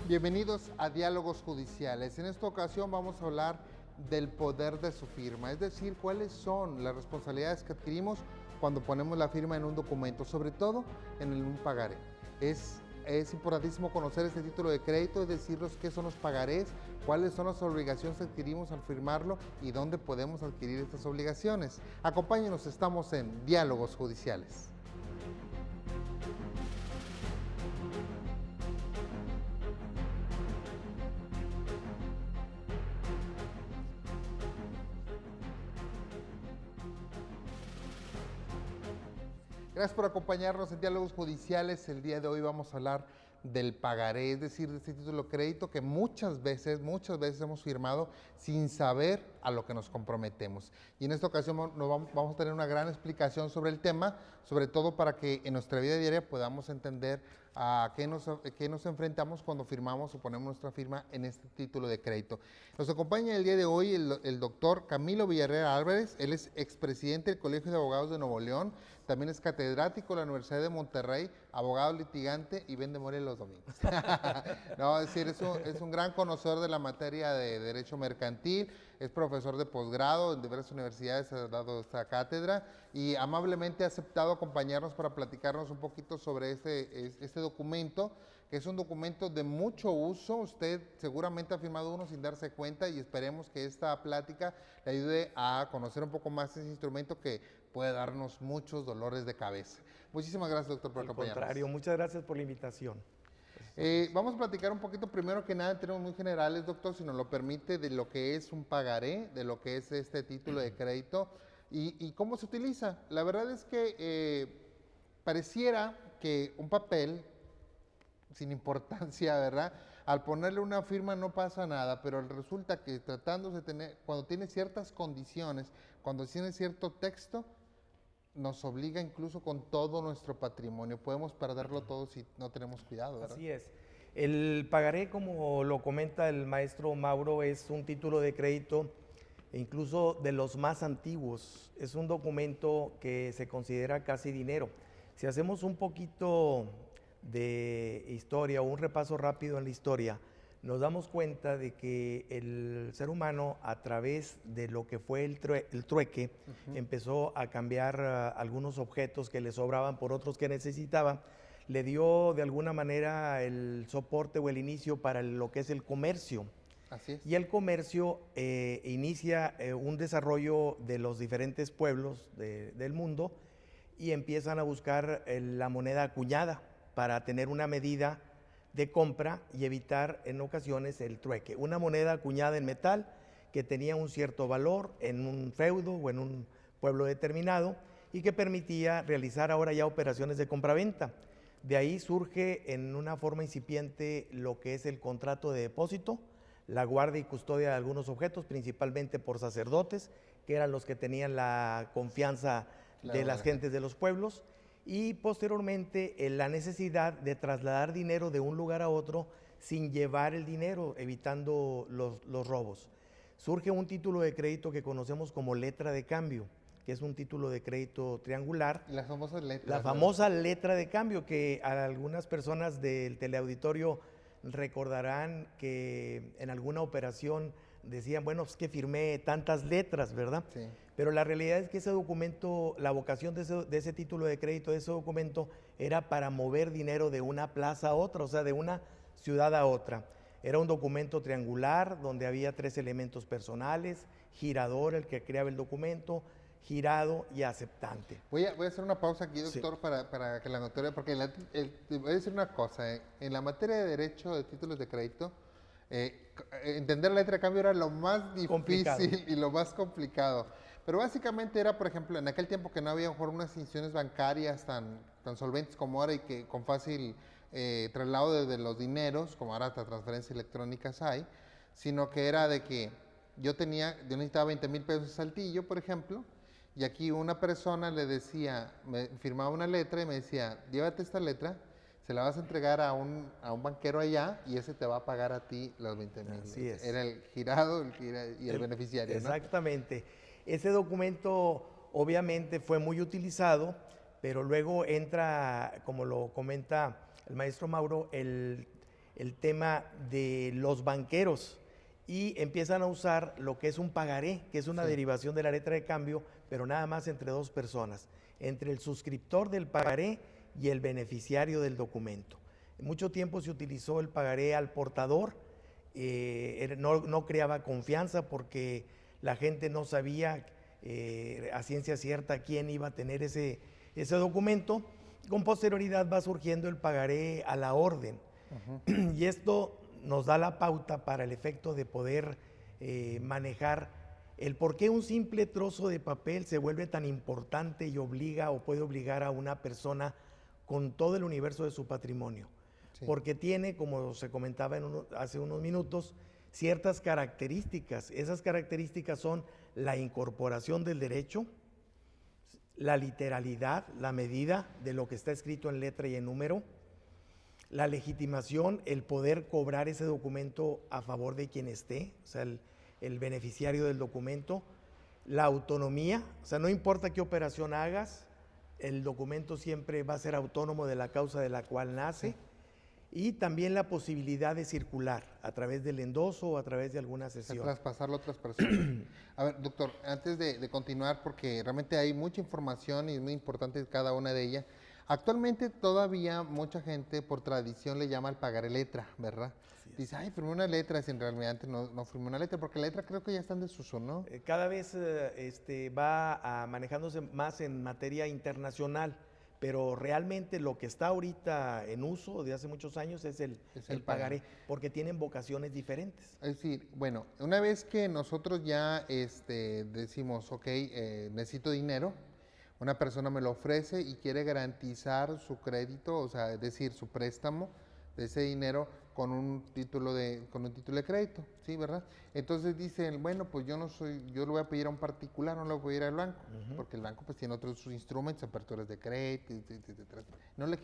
Bienvenidos a Diálogos Judiciales. En esta ocasión vamos a hablar del poder de su firma, es decir, cuáles son las responsabilidades que adquirimos cuando ponemos la firma en un documento, sobre todo en un pagaré. Es importantísimo conocer este título de crédito, es decirnos qué son los pagarés, cuáles son las obligaciones que adquirimos al firmarlo y dónde podemos adquirir estas obligaciones. Acompáñenos, estamos en Diálogos Judiciales. Gracias por acompañarnos en Diálogos Judiciales. El día de hoy vamos a hablar del pagaré, es decir, de este título de crédito que muchas veces hemos firmado sin saber a lo que nos comprometemos. Y en esta ocasión vamos a tener una gran explicación sobre el tema, sobre todo para que en nuestra vida diaria podamos entender a qué nos enfrentamos cuando firmamos o ponemos nuestra firma en este título de crédito. Nos acompaña el día de hoy el doctor Camilo Villarreal Álvarez. Él es expresidente del Colegio de Abogados de Nuevo León, también es catedrático de la Universidad de Monterrey, abogado litigante y vende mole los domingos. No, es decir, es un gran conocedor de la materia de derecho mercantil, es profesor de posgrado en diversas universidades, ha dado esta cátedra y amablemente ha aceptado acompañarnos para platicarnos un poquito sobre este documento, que es un documento de mucho uso. Usted seguramente ha firmado uno sin darse cuenta y esperemos que esta plática le ayude a conocer un poco más ese instrumento que puede darnos muchos dolores de cabeza. Muchísimas gracias, doctor, por acompañarnos. Al contrario, muchas gracias por la invitación. Vamos a platicar un poquito, primero que nada, en términos muy generales, doctor, si nos lo permite, de lo que es un pagaré, de lo que es este título de crédito y cómo se utiliza. La verdad es que pareciera que un papel sin importancia, ¿verdad? Al ponerle una firma no pasa nada, pero resulta que tratándose de tener, cuando tiene ciertas condiciones, cuando tiene cierto texto, nos obliga incluso con todo nuestro patrimonio. Podemos perderlo todo si no tenemos cuidado, ¿verdad? Así es. El pagaré, como lo comenta el maestro Mauro, es un título de crédito incluso de los más antiguos. Es un documento que se considera casi dinero. Si hacemos un poquito de historia o un repaso rápido en la historia, nos damos cuenta de que el ser humano, a través de lo que fue el trueque, empezó a cambiar algunos objetos que le sobraban por otros que necesitaba. Le dio de alguna manera el soporte o el inicio para lo que es el comercio. Así es. Y el comercio inicia un desarrollo de los diferentes pueblos del mundo y empiezan a buscar la moneda acuñada para tener una medida de compra y evitar en ocasiones el trueque. Una moneda acuñada en metal que tenía un cierto valor en un feudo o en un pueblo determinado y que permitía realizar ahora ya operaciones de compraventa. De ahí surge en una forma incipiente lo que es el contrato de depósito, la guardia y custodia de algunos objetos, principalmente por sacerdotes, que eran los que tenían la confianza de las gentes de los pueblos, y posteriormente la necesidad de trasladar dinero de un lugar a otro sin llevar el dinero, evitando los robos. Surge un título de crédito que conocemos como letra de cambio, que es un título de crédito triangular. La famosa letra. La famosa letra de cambio, que a algunas personas del teleauditorio recordarán que en alguna operación decían, bueno, es que firmé tantas letras, ¿verdad? Sí. Pero la realidad es que ese documento, la vocación de ese título de crédito, de ese documento, era para mover dinero de una plaza a otra, o sea, de una ciudad a otra. Era un documento triangular donde había 3 elementos personales: girador, el que creaba el documento, girado y aceptante. Voy a hacer una pausa aquí, doctor, sí, para que la notaria, porque te voy a decir una cosa, en la materia de derecho de títulos de crédito, entender la letra de cambio era lo más difícil y lo más complicado. Pero básicamente era, por ejemplo, en aquel tiempo que no había mejor unas instituciones bancarias tan solventes como ahora y que con fácil traslado de los dineros, como ahora hasta transferencias electrónicas hay, sino que era de que yo necesitaba 20,000 pesos de Saltillo, por ejemplo, y aquí una persona le decía, me firmaba una letra y me decía, llévate esta letra, se la vas a entregar a un banquero allá y ese te va a pagar a ti los 20,000. Así es. Era el girado y el beneficiario, ¿no? Exactamente. Ese documento obviamente fue muy utilizado, pero luego entra, como lo comenta el maestro Mauro, el el tema de los banqueros y empiezan a usar lo que es un pagaré, que es una derivación de la letra de cambio, pero nada más entre dos personas, entre el suscriptor del pagaré y el beneficiario del documento. Mucho tiempo se utilizó el pagaré al portador, no creaba confianza porque la gente no sabía a ciencia cierta quién iba a tener ese documento. Con posterioridad va surgiendo el pagaré a la orden. Y esto nos da la pauta para el efecto de poder manejar el por qué un simple trozo de papel se vuelve tan importante y obliga o puede obligar a una persona con todo el universo de su patrimonio. Sí. Porque tiene, como se comentaba hace unos minutos, ciertas características. Esas características son la incorporación del derecho, la literalidad, la medida de lo que está escrito en letra y en número, la legitimación, el poder cobrar ese documento a favor de quien esté, o sea, el beneficiario del documento, la autonomía, o sea, no importa qué operación hagas, el documento siempre va a ser autónomo de la causa de la cual nace, y también la posibilidad de circular a través del endoso o a través de alguna sesión. Traspasarlo a otras personas. A ver, doctor, antes de continuar, porque realmente hay mucha información y es muy importante cada una de ellas. Actualmente todavía mucha gente por tradición le llama al pagaré letra, ¿verdad? Dice, ay, firmé una letra, si en realidad antes no firmé una letra, porque la letra creo que ya está en desuso, ¿no? Cada vez va manejándose más en materia internacional, pero realmente lo que está ahorita en uso de hace muchos años es el pagaré, porque tienen vocaciones diferentes. Es decir, bueno, una vez que nosotros ya decimos, ok, necesito dinero, una persona me lo ofrece y quiere garantizar su crédito, o sea, es decir, su préstamo de ese dinero con un título de crédito, ¿sí, verdad? Entonces dicen, bueno, pues yo lo voy a pedir a un particular, no lo voy a pedir al banco, porque el banco pues tiene otros sus instrumentos, aperturas de crédito, etc.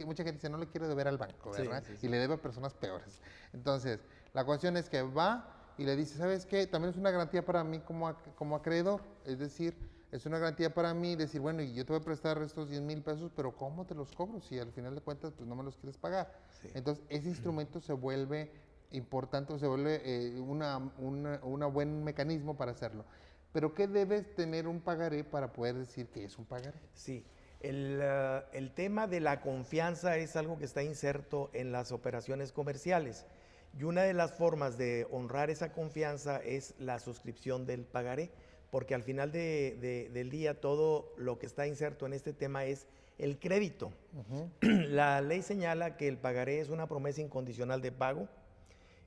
Mucha gente dice, no le quiero deber al banco, ¿verdad? Sí. Y le debe a personas peores. Entonces, la cuestión es que va y le dice, ¿sabes qué? También es una garantía para mí como acreedor, es decir, es una garantía para mí decir, bueno, y yo te voy a prestar estos 10,000 pesos, pero ¿cómo te los cobro? Si al final de cuentas, pues no me los quieres pagar. Sí. Entonces, ese instrumento se vuelve importante, o se vuelve un buen mecanismo para hacerlo. Pero, ¿qué debes tener un pagaré para poder decir que es un pagaré? Sí, el tema de la confianza es algo que está inserto en las operaciones comerciales. Y una de las formas de honrar esa confianza es la suscripción del pagaré, porque al final del día todo lo que está inserto en este tema es el crédito. La ley señala que el pagaré es una promesa incondicional de pago,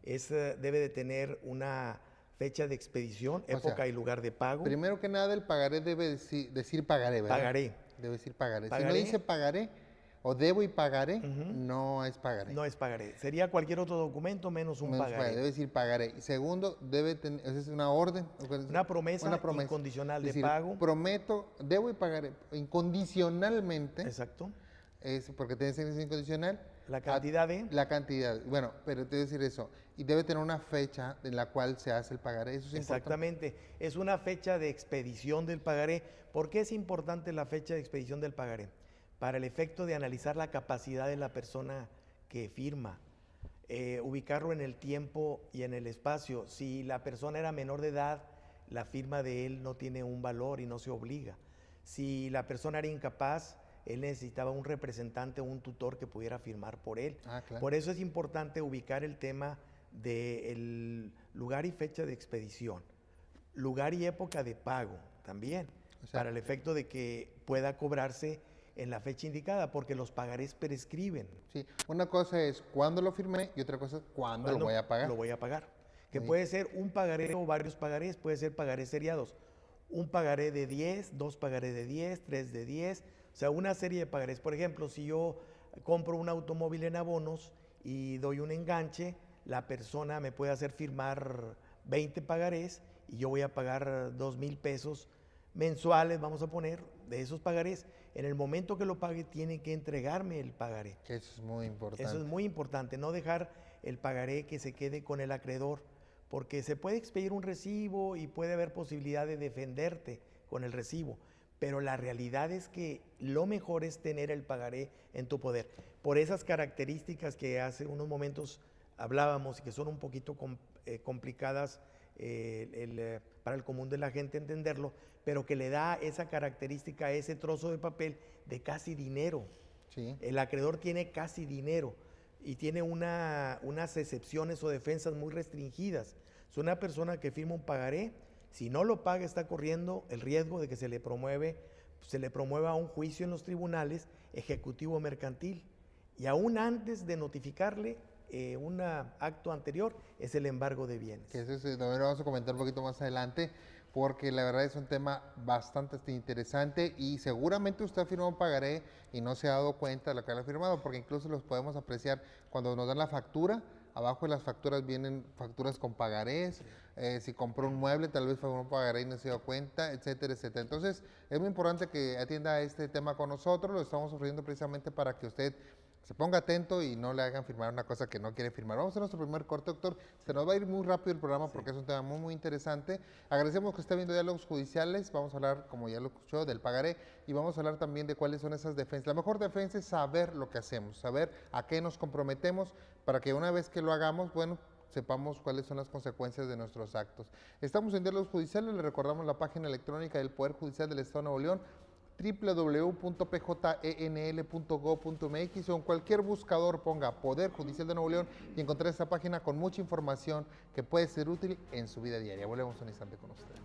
debe de tener una fecha de expedición, época y lugar de pago. Primero que nada, el pagaré debe decir pagaré, ¿verdad? Pagaré. Debe decir pagaré. Si no dice pagaré o debo y pagaré, no es pagaré. No es pagaré. Sería cualquier otro documento menos un pagaré. Debe decir pagaré. Y segundo, debe tener, es una orden. Una promesa incondicional de pago. Prometo, debo y pagaré incondicionalmente. Exacto. Porque tiene que ser incondicional. La cantidad La cantidad. Bueno, pero debe decir eso. Y debe tener una fecha en la cual se hace el pagaré. Eso es exactamente. Importante. Es una fecha de expedición del pagaré. ¿Por qué es importante la fecha de expedición del pagaré? Para el efecto de analizar la capacidad de la persona que firma, ubicarlo en el tiempo y en el espacio. Si la persona era menor de edad, la firma de él no tiene un valor y no se obliga. Si la persona era incapaz, él necesitaba un representante o un tutor que pudiera firmar por él. Claro. Por eso es importante ubicar el tema del lugar y fecha de expedición, lugar y época de pago también, para el efecto de que pueda cobrarse en la fecha indicada, porque los pagarés prescriben. Sí, una cosa es cuándo lo firmé y otra cosa es cuándo lo voy a pagar. Lo voy a pagar. Que puede ser un pagaré o varios pagarés, puede ser pagarés seriados. Un pagaré de 10, 2 pagarés de 10, 3 de 10, o sea, una serie de pagarés. Por ejemplo, si yo compro un automóvil en abonos y doy un enganche, la persona me puede hacer firmar 20 pagarés y yo voy a pagar 2,000 pesos mensuales, vamos a poner, de esos pagarés. En el momento que lo pague, tiene que entregarme el pagaré. Eso es muy importante. Eso es muy importante, no dejar el pagaré que se quede con el acreedor, porque se puede expedir un recibo y puede haber posibilidad de defenderte con el recibo, pero la realidad es que lo mejor es tener el pagaré en tu poder. Por esas características que hace unos momentos hablábamos y que son un poquito complicadas para el común de la gente entenderlo, pero que le da esa característica a ese trozo de papel de casi dinero. Sí. El acreedor tiene casi dinero y tiene unas excepciones o defensas muy restringidas. Es una persona que firma un pagaré, si no lo paga está corriendo el riesgo de que se le promueva un juicio en los tribunales ejecutivo mercantil. Y aún antes de notificarle un acto anterior es el embargo de bienes. Que eso también lo vamos a comentar un poquito más adelante, porque la verdad es un tema bastante interesante y seguramente usted ha firmado un pagaré y no se ha dado cuenta de lo que ha firmado, porque incluso los podemos apreciar cuando nos dan la factura. Abajo de las facturas vienen facturas con pagarés, si compró un mueble tal vez fue un pagaré y no se dio cuenta, etcétera, etcétera. Entonces es muy importante que atienda este tema con nosotros, lo estamos ofreciendo precisamente para que usted se ponga atento y no le hagan firmar una cosa que no quiere firmar. Vamos a hacer nuestro primer corte, doctor. Se nos va a ir muy rápido el programa porque es un tema muy, muy interesante. Agradecemos que esté viendo Diálogos Judiciales. Vamos a hablar, como ya lo escuchó, del pagaré y vamos a hablar también de cuáles son esas defensas. La mejor defensa es saber lo que hacemos, saber a qué nos comprometemos para que una vez que lo hagamos, bueno, sepamos cuáles son las consecuencias de nuestros actos. Estamos en Diálogos Judiciales, le recordamos la página electrónica del Poder Judicial del Estado de Nuevo León, www.pjenl.gov.mx o en cualquier buscador ponga Poder Judicial de Nuevo León y encontrar esta página con mucha información que puede ser útil en su vida diaria. Volvemos un instante con ustedes.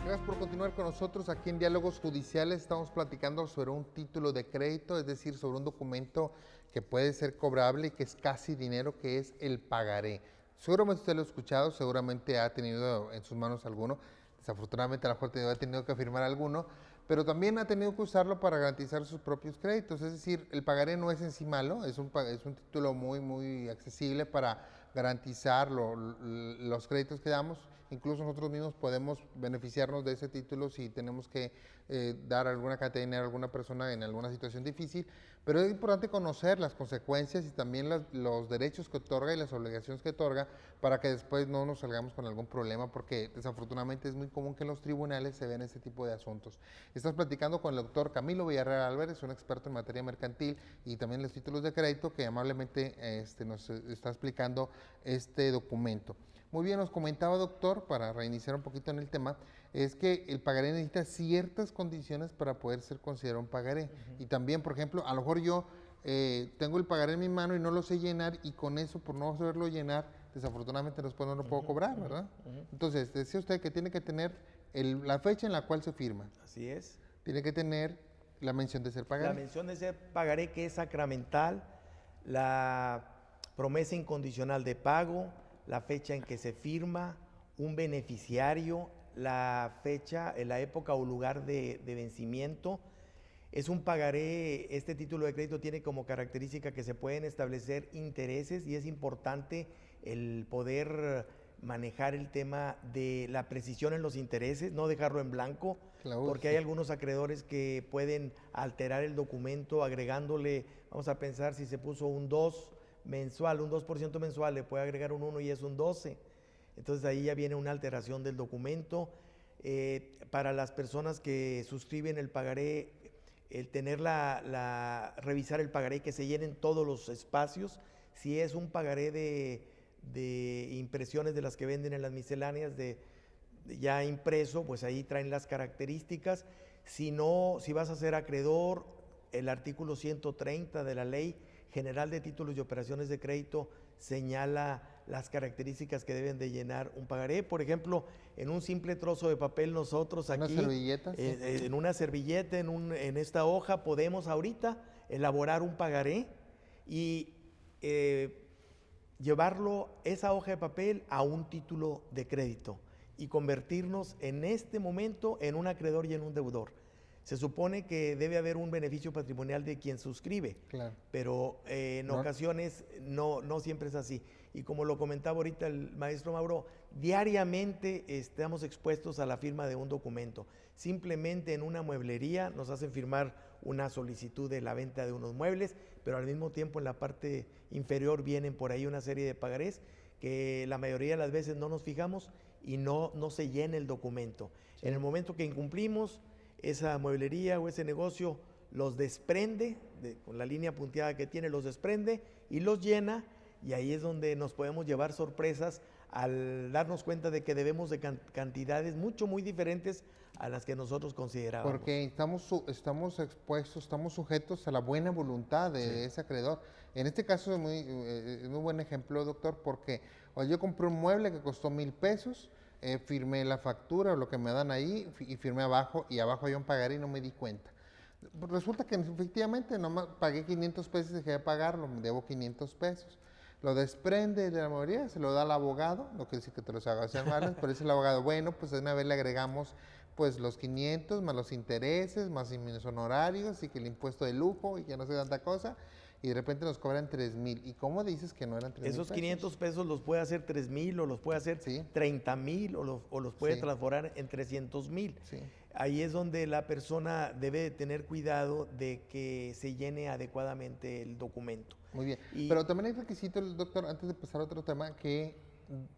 Gracias por continuar con nosotros aquí en Diálogos Judiciales. Estamos platicando sobre un título de crédito, es decir, sobre un documento que puede ser cobrable y que es casi dinero, que es el pagaré. Seguramente usted lo ha escuchado, seguramente ha tenido en sus manos alguno. Desafortunadamente a lo mejor ha tenido que firmar alguno, pero también ha tenido que usarlo para garantizar sus propios créditos. Es decir, el pagaré no es en sí malo, es un título muy, muy accesible para garantizar los créditos que damos. Incluso nosotros mismos podemos beneficiarnos de ese título si tenemos que dar alguna cantidad de dinero a alguna persona en alguna situación difícil, pero es importante conocer las consecuencias y también los derechos que otorga y las obligaciones que otorga para que después no nos salgamos con algún problema, porque desafortunadamente es muy común que en los tribunales se vean este tipo de asuntos. Estás platicando con el doctor Camilo Villarreal Álvarez, un experto en materia mercantil y también los títulos de crédito, que amablemente nos está explicando este documento. Muy bien, nos comentaba, doctor, para reiniciar un poquito en el tema, es que el pagaré necesita ciertas condiciones para poder ser considerado un pagaré. Y también, por ejemplo, a lo mejor yo tengo el pagaré en mi mano y no lo sé llenar, y con eso, por no saberlo llenar, desafortunadamente después no lo puedo cobrar, ¿verdad? Entonces, decía usted que tiene que tener la fecha en la cual se firma. Así es. Tiene que tener la mención de ser pagaré. La mención de ser pagaré, que es sacramental, la promesa incondicional de pago, la fecha en que se firma, un beneficiario, la fecha, la época o lugar de vencimiento. Es un pagaré, este título de crédito tiene como característica que se pueden establecer intereses y es importante el poder manejar el tema de la precisión en los intereses, no dejarlo en blanco, porque hay algunos acreedores que pueden alterar el documento agregándole, vamos a pensar si se puso un 2 mensual, un 2% mensual, le puede agregar un 1 y es un 12. Entonces ahí ya viene una alteración del documento. Para las personas que suscriben el pagaré, el tener revisar el pagaré, que se llenen todos los espacios. Si es un pagaré de impresiones de las que venden en las misceláneas, ya impreso, pues ahí traen las características. Si no, si vas a ser acreedor, el artículo 130 de la Ley General de Títulos y Operaciones de Crédito señala las características que deben de llenar un pagaré. Por ejemplo, en un simple trozo de papel nosotros aquí, ¿una servilleta? en una servilleta, en esta hoja, podemos ahorita elaborar un pagaré y llevarlo, esa hoja de papel, a un título de crédito y convertirnos en este momento en un acreedor y en un deudor. Se supone que debe haber un beneficio patrimonial de quien suscribe, Claro. pero en No. ocasiones no siempre es así. Y como lo comentaba ahorita el maestro Mauro, diariamente estamos expuestos a la firma de un documento. Simplemente en una mueblería nos hacen firmar una solicitud de la venta de unos muebles, pero al mismo tiempo en la parte inferior vienen por ahí una serie de pagarés que la mayoría de las veces no nos fijamos y no se llena el documento. Sí. En el momento que incumplimos, esa mueblería o ese negocio los desprende, con la línea punteada que tiene, los desprende y los llena, y ahí es donde nos podemos llevar sorpresas al darnos cuenta de que debemos de cantidades muy diferentes a las que nosotros considerábamos. Porque estamos expuestos, estamos sujetos a la buena voluntad de ese acreedor. En este caso es muy buen ejemplo, doctor, porque yo compré un mueble que costó 1,000 pesos, firmé la factura o lo que me dan ahí y firmé abajo, y abajo hay un pagaré y no me di cuenta. Resulta que efectivamente nomás pagué 500 pesos y dejé de pagarlo, me debo 500 pesos. Lo desprende de la mayoría, se lo da al abogado, no quiere decir que te los haga hacer malas, pero dice el abogado, bueno, pues de una vez le agregamos pues los 500 más los intereses, más mis honorarios y que el impuesto de lujo y que no sé tanta cosa, y de repente nos cobran 3,000. ¿Y cómo dices que no eran 3,000 Esos pesos? 500 pesos los puede hacer 3,000 o los puede hacer Sí. 30,000 o los puede Sí. transformar en 300,000. Sí. Ahí es donde la persona debe tener cuidado de que se llene adecuadamente el documento. Muy bien. Y- Pero también hay requisitos, doctor, antes de pasar a otro tema, que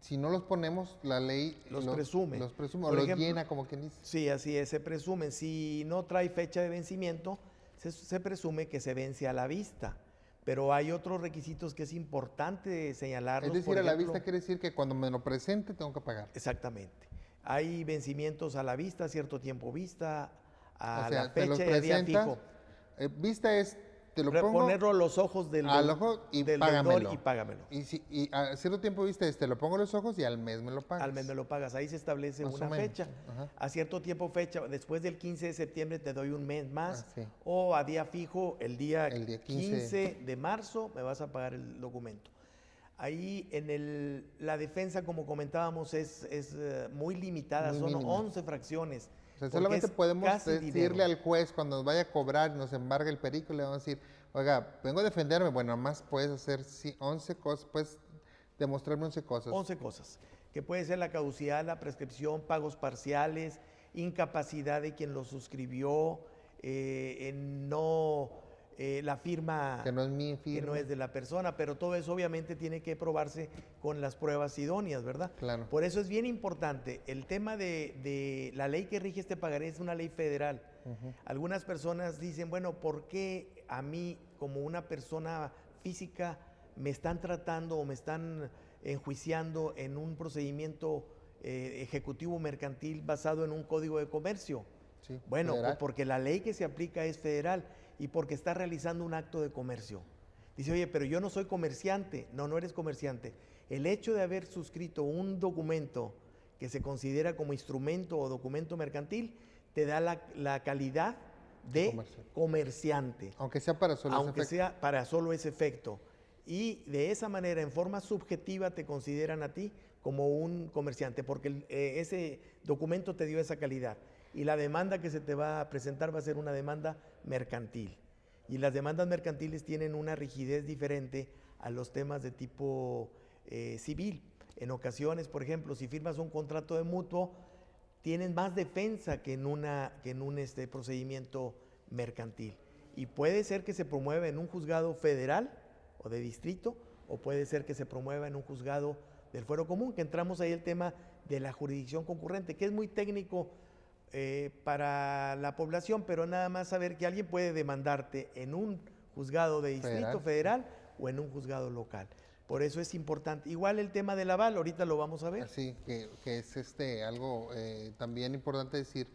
si no los ponemos, la ley Los presume. Los presume o Por los ejemplo, llena, como quien dice. Sí, así es, se presumen. Si no trae fecha de vencimiento, se presume que se vence a la vista. Pero hay otros requisitos que es importante señalarlos. Es decir, por a la ejemplo, vista quiere decir que cuando me lo presente tengo que pagar. Exactamente. Hay vencimientos a la vista, cierto tiempo vista, a O sea, la te los fecha y a día presentas, fijo. vista es, te lo pongo Ponerlo a los ojos del al ojo y del págamelo. deudor y págamelo. Y a cierto tiempo vista es, te lo pongo a los ojos y al mes me lo pagas. Al mes me lo pagas. Ahí se establece Más o una menos. fecha. Ajá. A cierto tiempo fecha, después del 15 de septiembre te doy un mes más. Ah, sí. O a día fijo, el día, El día 15 de marzo me vas a pagar el documento. Ahí la defensa, como comentábamos, es muy limitada. Muy Son mínima. 11 fracciones. O sea, porque solamente es podemos casi decirle dinero. al juez cuando nos vaya a cobrar y nos embargue el perico, le vamos a decir, oiga, vengo a defenderme. Bueno, nomás puedes hacer 11 cosas, puedes demostrarme 11 cosas. 11 cosas, que puede ser la caducidad, la prescripción, pagos parciales, incapacidad de quien lo suscribió, la firma Que no es mi que no firma. es de la persona, pero todo eso obviamente tiene que probarse con las pruebas idóneas, ¿verdad? Claro. Por eso es bien importante. El tema de la ley que rige este pagaré es una ley federal. Algunas personas dicen, bueno, ¿por qué a mí como una persona física me están tratando o me están enjuiciando en un procedimiento ejecutivo mercantil basado en un código de comercio? Sí, Bueno, federal. pues porque la ley que se aplica es federal y porque está realizando un acto de comercio. Dice, oye, pero yo no soy comerciante. No, no eres comerciante. El hecho de haber suscrito un documento que se considera como instrumento o documento mercantil te da la calidad de comerciante, Aunque sea para solo ese aunque efecto. sea para solo ese efecto. Y de esa manera, en forma subjetiva, te consideran a ti como un comerciante, porque ese documento te dio esa calidad. Y la demanda que se te va a presentar va a ser una demanda mercantil. Y las demandas mercantiles tienen una rigidez diferente a los temas de tipo civil. En ocasiones, por ejemplo, si firmas un contrato de mutuo, tienen más defensa que en un procedimiento mercantil. Y puede ser que se promueva en un juzgado federal o de distrito, o puede ser que se promueva en un juzgado del fuero común, que entramos ahí el tema de la jurisdicción concurrente, que es muy técnico para la población, pero nada más saber que alguien puede demandarte en un juzgado de distrito federal o en un juzgado local. Por eso es importante. Igual el tema del aval, ahorita lo vamos a ver. Así que es algo también importante decir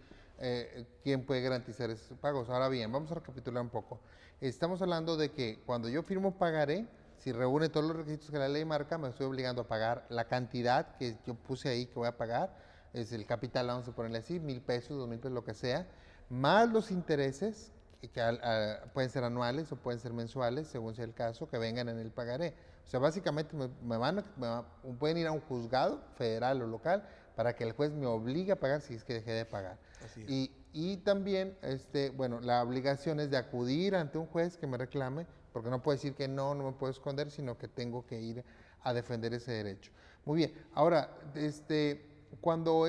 quién puede garantizar esos pagos. Ahora bien, vamos a recapitular un poco. Estamos hablando de que cuando yo firmo pagaré, si reúne todos los requisitos que la ley marca, me estoy obligando a pagar la cantidad que yo puse ahí que voy a pagar. Es el capital, vamos a ponerle así, 1,000 pesos, 2,000 pesos, lo que sea, más los intereses, que pueden ser anuales o pueden ser mensuales, según sea el caso, que vengan en el pagaré. O sea, básicamente pueden ir a un juzgado federal o local para que el juez me obligue a pagar si es que dejé de pagar. Así es. Y Y también, bueno, la obligación es de acudir ante un juez que me reclame, porque no puedo decir que no, no me puedo esconder, sino que tengo que ir a defender ese derecho. Muy bien, ahora, cuando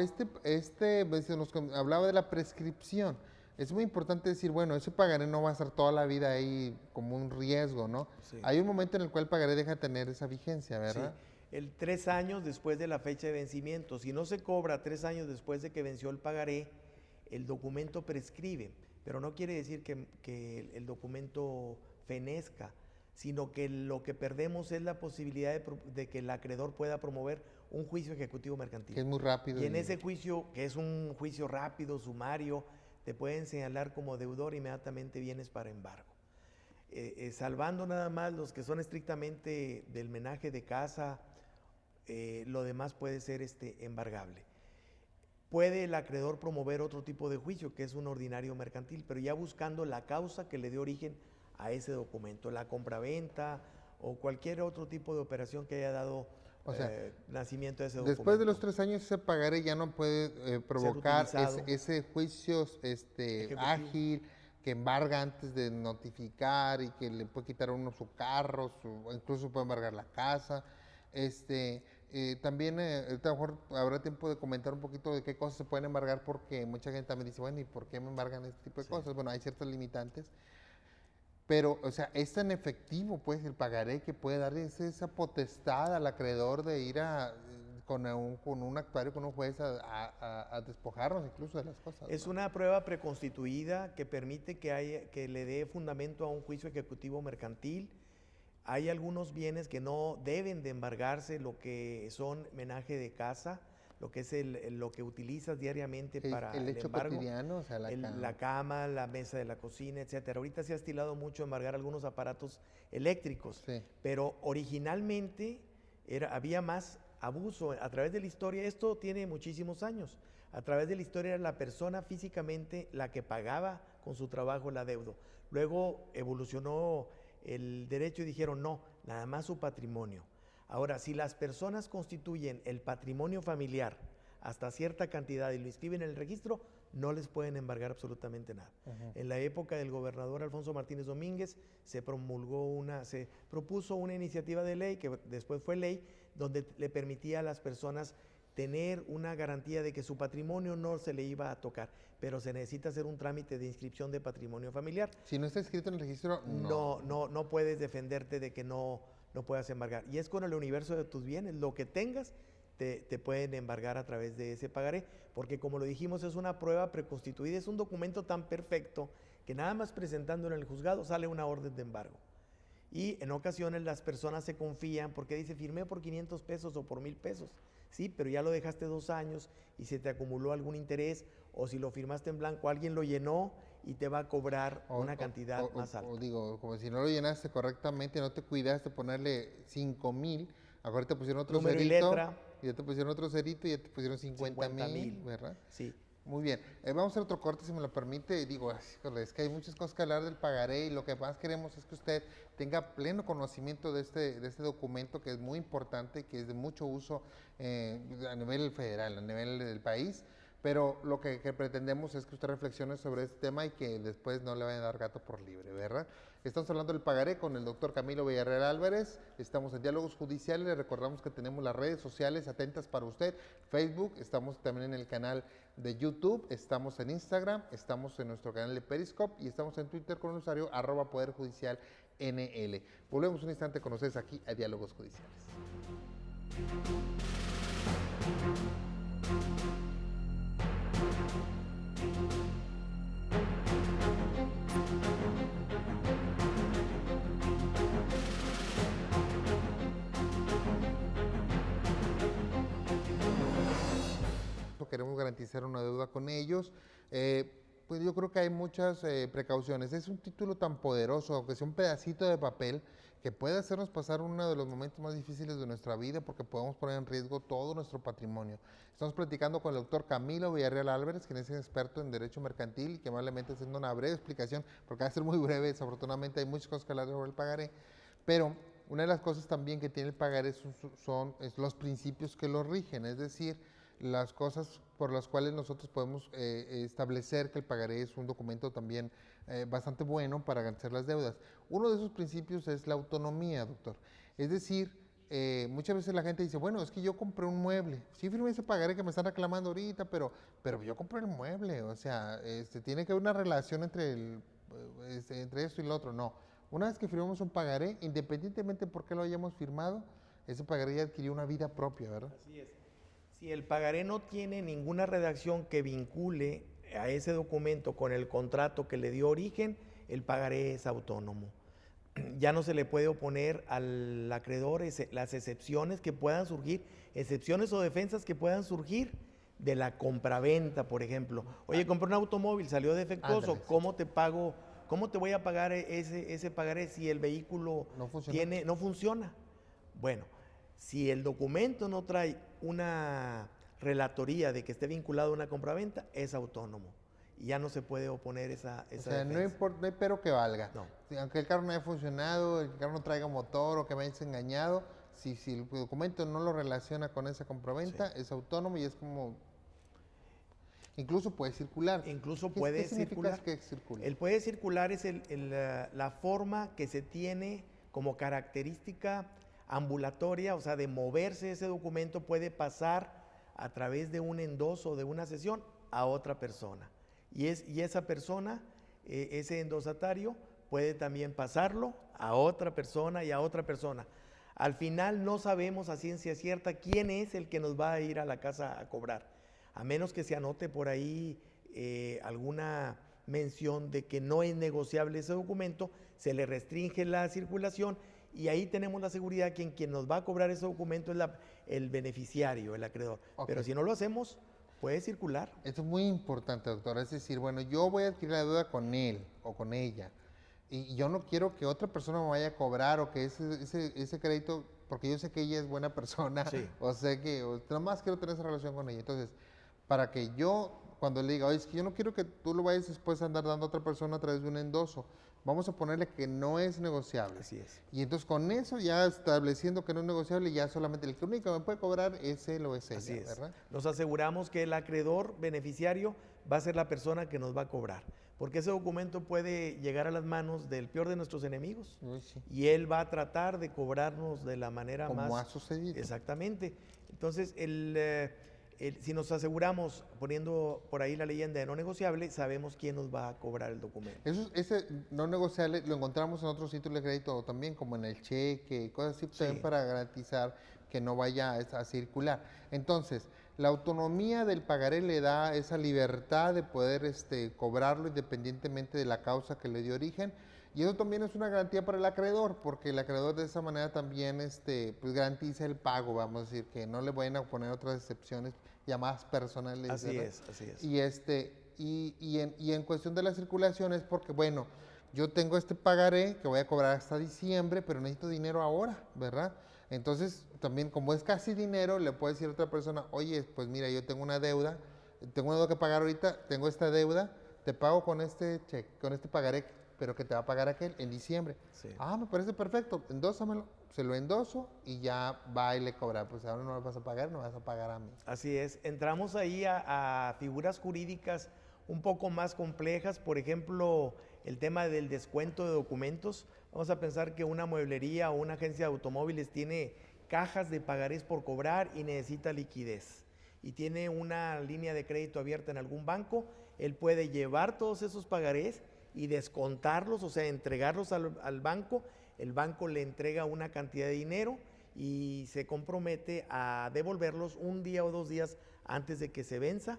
pues, hablaba de la prescripción, es muy importante decir, bueno, ese pagaré no va a estar toda la vida ahí como un riesgo, ¿no? Sí. Hay un momento en el cual el pagaré deja de tener esa vigencia, Sí, ¿verdad? 3 años después de la fecha de vencimiento. Si no se cobra 3 años después de que venció el pagaré, el documento prescribe, pero no quiere decir que el documento fenezca, sino que lo que perdemos es la posibilidad de que el acreedor pueda promover un juicio ejecutivo mercantil. Que es muy rápido. Y en ese juicio, que es un juicio rápido, sumario, te pueden señalar como deudor, inmediatamente vienes para embargo. Salvando nada más los que son estrictamente del menaje de casa, lo demás puede ser embargable. Puede el acreedor promover otro tipo de juicio, que es un ordinario mercantil, pero ya buscando la causa que le dio origen a ese documento, la compraventa o cualquier otro tipo de operación que haya dado nacimiento a ese documento. Después de los 3 años, ese pagaré ya no puede provocar ese juicio ágil que embarga antes de notificar y que le puede quitar a uno su carro, o incluso puede embargar la casa. También a lo mejor habrá tiempo de comentar un poquito de qué cosas se pueden embargar, porque mucha gente también dice, bueno, ¿y por qué me embargan este tipo de cosas? Bueno, hay ciertas limitantes, pero, o sea, es tan efectivo, pues, el pagaré que puede darle esa potestad al acreedor de ir con un actuario, con un juez, a despojarnos incluso de las cosas. Es ¿no? una prueba preconstituida que permite que le dé fundamento a un juicio ejecutivo mercantil. Hay algunos bienes que no deben de embargarse, lo que son menaje de casa, lo que es lo que utilizas diariamente para el hecho embargo, cotidiano, o sea, la cama, la mesa de la cocina, etcétera. Ahorita se ha estilado mucho embargar algunos aparatos eléctricos, sí. pero originalmente había más abuso. A través de la historia, esto tiene muchísimos años, a través de la historia era la persona físicamente la que pagaba con su trabajo el adeudo. Luego evolucionó el derecho y dijeron no, nada más su patrimonio. Ahora, si las personas constituyen el patrimonio familiar hasta cierta cantidad y lo inscriben en el registro, no les pueden embargar absolutamente nada. En la época del gobernador Alfonso Martínez Domínguez se propuso una iniciativa de ley, que después fue ley, donde le permitía a las personas tener una garantía de que su patrimonio no se le iba a tocar, pero se necesita hacer un trámite de inscripción de patrimonio familiar. Si no está inscrito en el registro, no puedes defenderte de que no puedas embargar. Y es con el universo de tus bienes, lo que tengas te pueden embargar a través de ese pagaré, porque como lo dijimos, es una prueba preconstituida, es un documento tan perfecto que nada más presentándolo en el juzgado sale una orden de embargo. Y en ocasiones las personas se confían porque dice, firmé por 500 pesos o por 1,000 pesos. Sí, pero ya lo dejaste 2 años y se te acumuló algún interés, o si lo firmaste en blanco, alguien lo llenó y te va a cobrar una cantidad más alta. O digo, como si no lo llenaste correctamente, no te cuidaste de ponerle 5,000, ahora te pusieron otro Número cerito, y letra. y ya te pusieron otro cerito, y ya te pusieron 50,000, ¿verdad? Sí. Muy bien, vamos a hacer otro corte si me lo permite. Digo, es que hay muchas cosas que hablar del pagaré, y lo que más queremos es que usted tenga pleno conocimiento de este documento, que es muy importante, que es de mucho uso a nivel federal, a nivel del país, pero lo que pretendemos es que usted reflexione sobre este tema y que después no le vayan a dar gato por libre, ¿verdad? Estamos hablando del pagaré con el doctor Camilo Villarreal Álvarez, estamos en Diálogos Judiciales, le recordamos que tenemos las redes sociales atentas para usted, Facebook, estamos también en el canal de YouTube, estamos en Instagram, estamos en nuestro canal de Periscope y estamos en Twitter con el usuario @PoderJudicialNL. Volvemos un instante con ustedes aquí a Diálogos Judiciales. Queremos garantizar una deuda con ellos. Pues yo creo que hay muchas precauciones. Es un título tan poderoso, aunque sea un pedacito de papel, que puede hacernos pasar uno de los momentos más difíciles de nuestra vida, porque podemos poner en riesgo todo nuestro patrimonio. Estamos platicando con el doctor Camilo Villarreal Álvarez, quien es un experto en derecho mercantil y que amablemente haciendo una breve explicación, porque va a ser muy breve, desafortunadamente hay muchas cosas que hablar sobre el pagaré, pero una de las cosas también que tiene el pagaré son los principios que lo rigen, es decir, las cosas por las cuales nosotros podemos establecer que el pagaré es un documento también bastante bueno para garantizar las deudas. Uno de esos principios es la autonomía, doctor. Es decir, muchas veces la gente dice, bueno, es que yo compré un mueble, sí firmé ese pagaré que me están reclamando ahorita, pero yo compré el mueble, o sea, tiene que haber una relación entre esto y lo otro, no. Una vez que firmamos un pagaré, independientemente por qué lo hayamos firmado, ese pagaré ya adquirió una vida propia, ¿verdad? Así es. Si el pagaré no tiene ninguna redacción que vincule a ese documento con el contrato que le dio origen, el pagaré es autónomo. Ya no se le puede oponer al acreedor las excepciones que puedan surgir, excepciones o defensas que puedan surgir de la compraventa, por ejemplo. Oye, compré un automóvil, salió defectuoso, Ándale. ¿cómo te pago? ¿Cómo te voy a pagar ese pagaré si el vehículo no funciona? Bueno, si el documento no trae una relatoría de que esté vinculado a una compraventa, es autónomo y ya no se puede oponer esa O sea, defensa. no hay pero que valga. No. Aunque el carro no haya funcionado, el carro no traiga motor o que me hayas engañado, si el documento no lo relaciona con esa compraventa, Sí. es autónomo y es como... Incluso puede circular. Incluso ¿Qué, puede qué significa circular. que circule? El puede circular es la forma que se tiene como característica ambulatoria, o sea, de moverse ese documento puede pasar a través de un endoso, de una sesión, a otra persona. Y esa persona, ese endosatario, puede también pasarlo a otra persona y a otra persona. Al final no sabemos a ciencia cierta quién es el que nos va a ir a la casa a cobrar, a menos que se anote por ahí alguna mención de que no es negociable ese documento, se le restringe la circulación y ahí tenemos la seguridad que quien nos va a cobrar ese documento es el beneficiario, el acreedor. Ok. Pero si no lo hacemos, puede circular. Esto es muy importante, doctora. Es decir, bueno, yo voy a adquirir la deuda con él o con ella y yo no quiero que otra persona me vaya a cobrar o que ese crédito, porque yo sé que ella es buena persona, Sí. o sé que nomás quiero tener esa relación con ella. Entonces, para que yo, cuando le diga, oye, es que yo no quiero que tú lo vayas después a andar dando a otra persona a través de un endoso, vamos a ponerle que no es negociable. Así es. Y entonces con eso ya estableciendo que no es negociable, ya solamente el que único me puede cobrar es él o es ella, Así es. ¿verdad? Nos aseguramos que el acreedor beneficiario va a ser la persona que nos va a cobrar, porque ese documento puede llegar a las manos del peor de nuestros enemigos Uy, sí. y él va a tratar de cobrarnos de la manera Como más... ha sucedido. Exactamente. Entonces, si nos aseguramos poniendo por ahí la leyenda de no negociable, sabemos quién nos va a cobrar el documento. Ese no negociable lo encontramos en otros títulos de crédito también, como en el cheque, cosas así, también Sí. para garantizar que no vaya a circular. Entonces, la autonomía del pagaré le da esa libertad de poder cobrarlo independientemente de la causa que le dio origen. Y eso también es una garantía para el acreedor, porque el acreedor de esa manera también pues garantiza el pago, vamos a decir, que no le vayan a poner otras excepciones llamadas personales. Así ¿verdad? es, así es. Y en cuestión de la circulación es porque, bueno, yo tengo este pagaré que voy a cobrar hasta diciembre, pero necesito dinero ahora, ¿verdad? Entonces, también como es casi dinero, le puede decir a otra persona, oye, pues mira, yo tengo una deuda que pagar ahorita, tengo esta deuda, te pago con este cheque, con este pagaré, pero que te va a pagar aquel en diciembre. Sí. Ah, me parece perfecto, endósamelo. Se lo endoso y ya va y le cobra. Pues ahora no me vas a pagar, no me vas a pagar a mí. Así es, entramos ahí a figuras jurídicas un poco más complejas, por ejemplo, el tema del descuento de documentos. Vamos a pensar que una mueblería o una agencia de automóviles tiene cajas de pagarés por cobrar y necesita liquidez. Y tiene una línea de crédito abierta en algún banco, él puede llevar todos esos pagarés y descontarlos, o sea, entregarlos al banco. El banco le entrega una cantidad de dinero y se compromete a devolverlos un día o 2 días antes de que se venza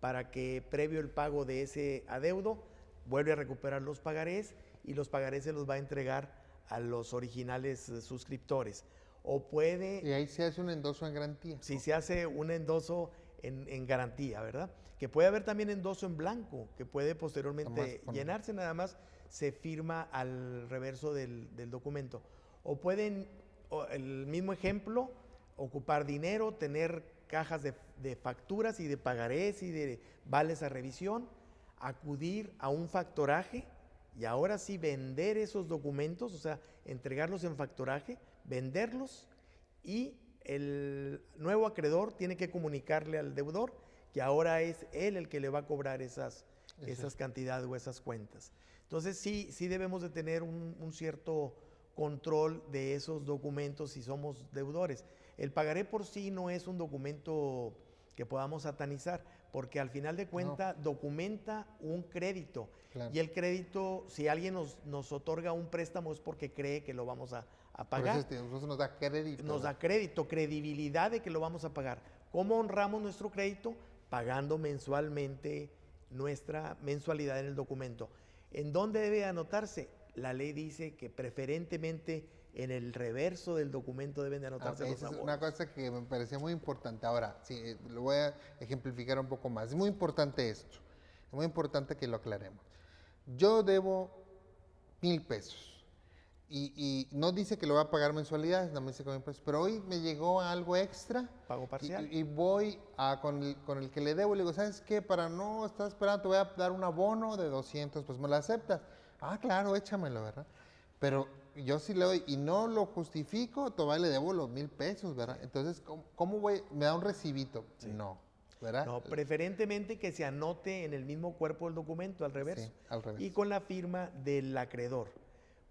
para que previo el pago de ese adeudo vuelve a recuperar los pagarés y los pagarés se los va a entregar a los originales suscriptores. O puede... Y ahí se hace un endoso en garantía. Si se hace un endoso en garantía, ¿verdad? Que puede haber también endoso en blanco, que puede posteriormente llenarse, nada más se firma al reverso del documento. O pueden, el mismo ejemplo, ocupar dinero, tener cajas de facturas y de pagarés y de vales a revisión, acudir a un factoraje y ahora sí vender esos documentos, o sea, entregarlos en factoraje, venderlos y el nuevo acreedor tiene que comunicarle al deudor que ahora es él el que le va a cobrar esas cantidades o esas cuentas. Entonces sí debemos de tener un cierto control de esos documentos si somos deudores. El pagaré por sí no es un documento que podamos satanizar, porque al final de cuentas documenta un crédito. Claro. Y el crédito, si alguien nos otorga un préstamo es porque cree que lo vamos a pagar. Por eso nos da crédito. Nos da crédito, credibilidad de que lo vamos a pagar. ¿Cómo honramos nuestro crédito? Pagando mensualmente nuestra mensualidad en el documento. ¿En dónde debe anotarse? La ley dice que preferentemente en el reverso del documento deben de anotarse los abonos. Es una cosa que me parecía muy importante. Ahora, sí, lo voy a ejemplificar un poco más. Es muy importante esto. Es muy importante que lo aclaremos. Yo debo 1,000 pesos. Y no dice que lo va a pagar mensualidades, no me dice que 1,000 pesos. Pero hoy me llegó algo extra. Pago parcial. Y voy con el que le debo y le digo, ¿sabes qué? Para no estar esperando, te voy a dar un abono de 200, pues ¿me lo aceptas? Ah, claro, échamelo, ¿verdad? Pero yo sí le doy y no lo justifico, todavía le debo los 1,000 pesos, ¿verdad? Entonces, ¿cómo voy? ¿Me da un recibito? Sí. No, ¿verdad? No, preferentemente que se anote en el mismo cuerpo del documento, al reverso. Sí, al revés. Y con la firma del acreedor.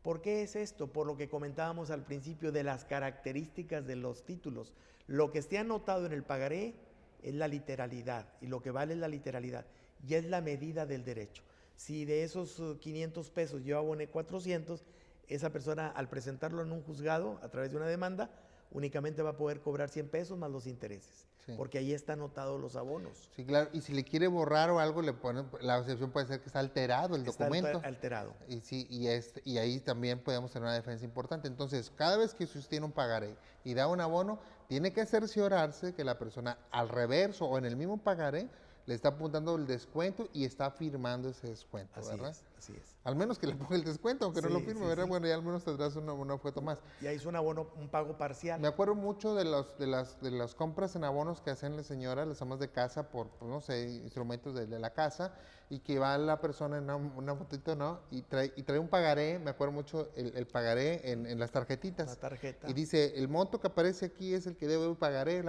¿Por qué es esto? Por lo que comentábamos al principio de las características de los títulos. Lo que esté anotado en el pagaré es la literalidad y lo que vale es la literalidad y es la medida del derecho. Si de esos 500 pesos yo aboné 400, esa persona al presentarlo en un juzgado a través de una demanda únicamente va a poder cobrar 100 pesos más los intereses. Sí. Porque ahí están anotados los abonos. Sí, claro. Y si le quiere borrar o algo, le ponen, la excepción puede ser que está alterado el documento. Está alterado. Y, sí, y ahí también podemos tener una defensa importante. Entonces, cada vez que usted tiene un pagaré y da un abono, tiene que cerciorarse que la persona al reverso o en el mismo pagaré le está apuntando el descuento y está firmando ese descuento, ¿verdad? Así es. Al menos que le ponga el descuento, aunque no lo firme, ¿verdad? Sí. Bueno, ya al menos tendrás una foto más. Ya hizo un abono, un pago parcial. Me acuerdo mucho de las compras en abonos que hacen las señoras, las amas de casa, por, no sé, instrumentos de la casa, y que va la persona en una fotito, ¿no? Y trae un pagaré, me acuerdo mucho el pagaré en las tarjetitas. La tarjeta. Y dice, el monto que aparece aquí es el que debe pagaré,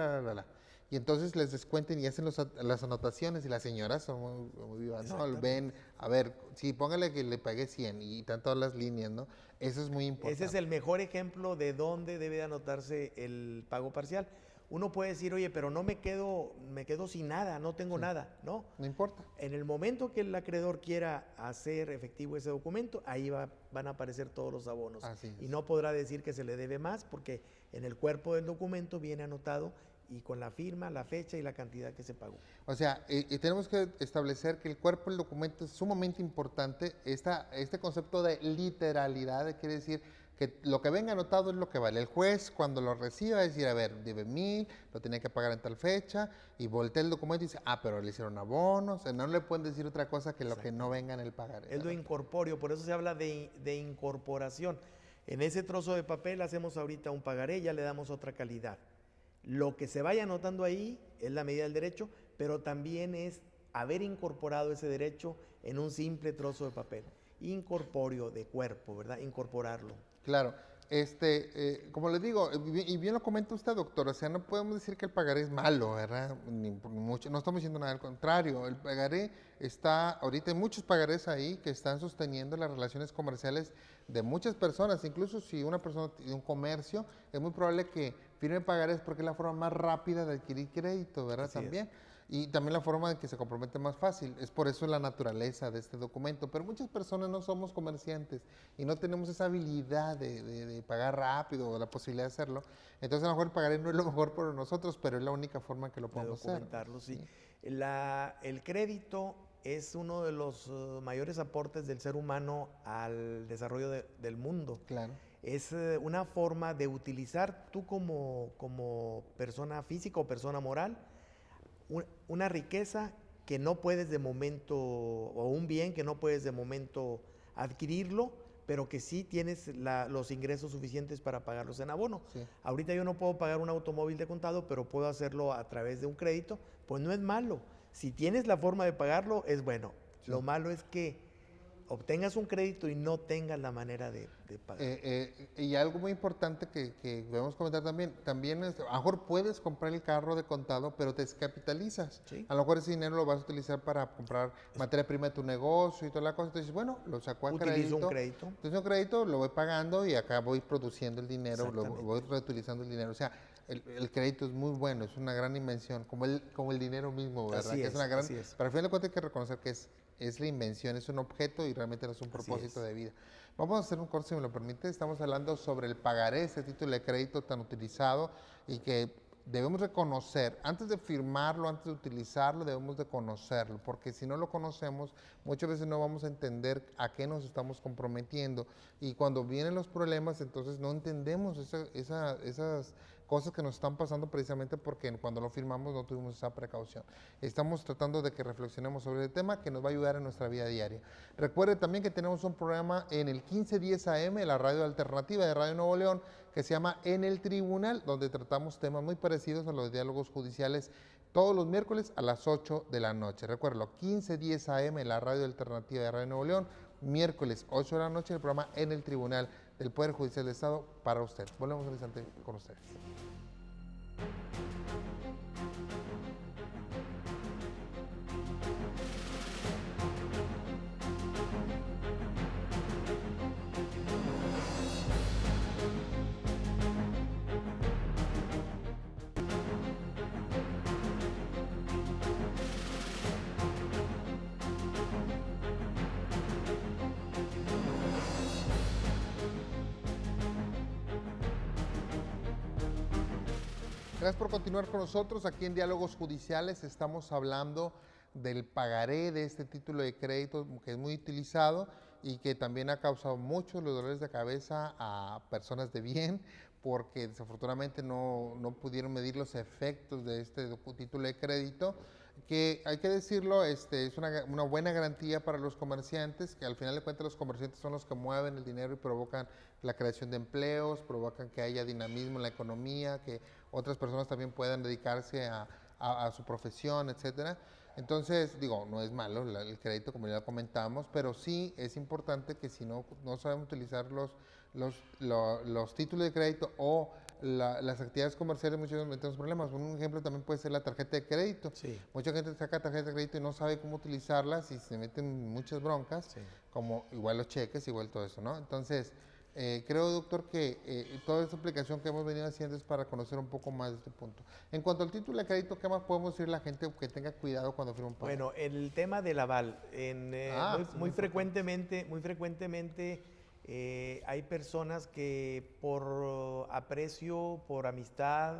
Y entonces les descuenten y hacen las anotaciones y las señoras son muy vivas, ¿no? Ven, a ver, sí, póngale que le pagué 100 y están todas las líneas, ¿no? Eso es muy importante. Ese es el mejor ejemplo de dónde debe de anotarse el pago parcial. Uno puede decir, oye, pero no me quedo sin nada, no tengo nada, ¿no? No importa. En el momento que el acreedor quiera hacer efectivo ese documento, ahí van a aparecer todos los abonos. Así es. Y no podrá decir que se le debe más porque en el cuerpo del documento viene anotado y con la firma, la fecha y la cantidad que se pagó. O sea, tenemos que establecer que el cuerpo del documento es sumamente importante. Este concepto de literalidad quiere decir que lo que venga anotado es lo que vale. El juez, cuando lo reciba, va a decir, a ver, debe 1,000, lo tenía que pagar en tal fecha, y voltea el documento y dice, pero le hicieron abonos. O sea, no le pueden decir otra cosa que lo que no venga en el pagaré. Es lo incorpóreo, por eso se habla de incorporación. En ese trozo de papel hacemos ahorita un pagaré, ya le damos otra calidad. Lo que se vaya anotando ahí es la medida del derecho, pero también es haber incorporado ese derecho en un simple trozo de papel. Incorpóreo de cuerpo, ¿verdad? Incorporarlo. Claro. Como le digo, y bien lo comenta usted, doctor, o sea, no podemos decir que el pagaré es malo, ¿verdad? Ni mucho, no estamos diciendo nada, al contrario, el pagaré ahorita hay muchos pagarés ahí que están sosteniendo las relaciones comerciales de muchas personas, incluso si una persona tiene un comercio, es muy probable que firme pagarés porque es la forma más rápida de adquirir crédito, ¿verdad? Así también. Y también la forma en que se compromete más fácil. Es por eso la naturaleza de este documento. Pero muchas personas no somos comerciantes y no tenemos esa habilidad de pagar rápido o la posibilidad de hacerlo. Entonces a lo mejor el pagaré no es lo mejor para nosotros, pero es la única forma que lo podemos hacer. Documentarlo, sí. El crédito es uno de los mayores aportes del ser humano al desarrollo del mundo. Claro. Es una forma de utilizar tú como persona física o persona moral una riqueza que no puedes de momento, o un bien que no puedes de momento adquirirlo, pero que sí tienes los ingresos suficientes para pagarlos en abono. Sí. Ahorita yo no puedo pagar un automóvil de contado, pero puedo hacerlo a través de un crédito, pues no es malo. Si tienes la forma de pagarlo, es bueno. Sí. Lo malo es que obtengas un crédito y no tengas la manera de pagar. Y algo muy importante que debemos comentar también es, a lo mejor puedes comprar el carro de contado, pero te descapitalizas. Sí. A lo mejor ese dinero lo vas a utilizar para comprar materia prima de tu negocio y toda la cosa. Entonces, bueno, lo saco a Utilizo un crédito. Entonces, un crédito lo voy pagando y acá voy produciendo el dinero, voy reutilizando el dinero. O sea, el crédito es muy bueno, es una gran invención, como el dinero mismo, ¿verdad? Así que es, una gran, así es. pero al final de cuentas hay que reconocer que es la invención, es un objeto y realmente no es un propósito de vida. Vamos a hacer un corte, si me lo permite. Estamos hablando sobre el pagaré, ese título de crédito tan utilizado y que debemos reconocer, antes de firmarlo, antes de utilizarlo, debemos de conocerlo, porque si no lo conocemos, muchas veces no vamos a entender a qué nos estamos comprometiendo y cuando vienen los problemas, entonces no entendemos esas cosas que nos están pasando precisamente porque cuando lo firmamos no tuvimos esa precaución. Estamos tratando de que reflexionemos sobre el tema que nos va a ayudar en nuestra vida diaria. Recuerde también que tenemos un programa en el 1510 AM, la radio alternativa de Radio Nuevo León, que se llama En el Tribunal, donde tratamos temas muy parecidos a los diálogos judiciales todos los miércoles a las 8 de la noche. Recuérdalo, 1510 AM, la radio alternativa de Radio Nuevo León, miércoles 8 de la noche, el programa En el Tribunal del Poder Judicial del Estado para usted. Volvemos al instante con ustedes. Gracias por continuar con nosotros. Aquí en Diálogos Judiciales estamos hablando del pagaré de este título de crédito que es muy utilizado y que también ha causado muchos dolores de cabeza a personas de bien porque desafortunadamente no pudieron medir los efectos de este título de crédito, que hay que decirlo, es una buena garantía para los comerciantes, que al final de cuentas los comerciantes son los que mueven el dinero y provocan la creación de empleos, provocan que haya dinamismo en la economía, que otras personas también puedan dedicarse a su profesión, etcétera. Entonces, digo, no es malo el crédito, como ya comentamos, pero sí es importante que si no sabemos utilizar los títulos de crédito o las actividades comerciales, muchas veces metemos problemas. Un ejemplo también puede ser la tarjeta de crédito. Sí. Mucha gente saca tarjeta de crédito y no sabe cómo utilizarlas y se meten muchas broncas, Sí. como igual los cheques, igual todo eso, ¿no? Entonces, creo, doctor, que toda esta explicación que hemos venido haciendo es para conocer un poco más de este punto. En cuanto al título de crédito, ¿qué más podemos decirle a la gente que tenga cuidado cuando firma un pago? Bueno, el tema del aval, muy frecuentemente hay personas que por aprecio, por amistad,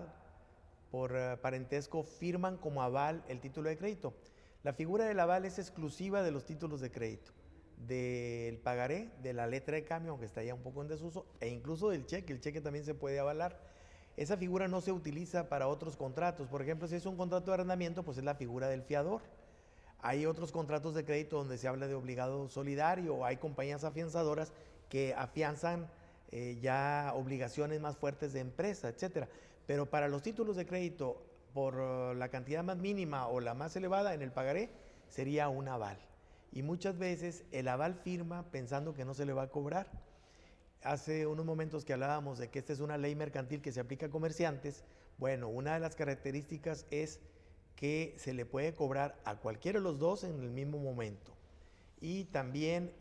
por parentesco, firman como aval el título de crédito. La figura del aval es exclusiva de los títulos de crédito, del pagaré, de la letra de cambio, aunque está ya un poco en desuso, e incluso del cheque. El cheque también se puede avalar. Esa figura no se utiliza para otros contratos. Por ejemplo, si es un contrato de arrendamiento, pues es la figura del fiador. Hay otros contratos de crédito donde se habla de obligado solidario, o hay compañías afianzadoras que afianzan ya obligaciones más fuertes de empresa, etcétera. Pero para los títulos de crédito, por la cantidad más mínima o la más elevada en el pagaré, sería un aval. Y muchas veces el aval firma pensando que no se le va a cobrar. Hace unos momentos que hablábamos de que esta es una ley mercantil que se aplica a comerciantes. Bueno, una de las características es que se le puede cobrar a cualquiera de los dos en el mismo momento. Y también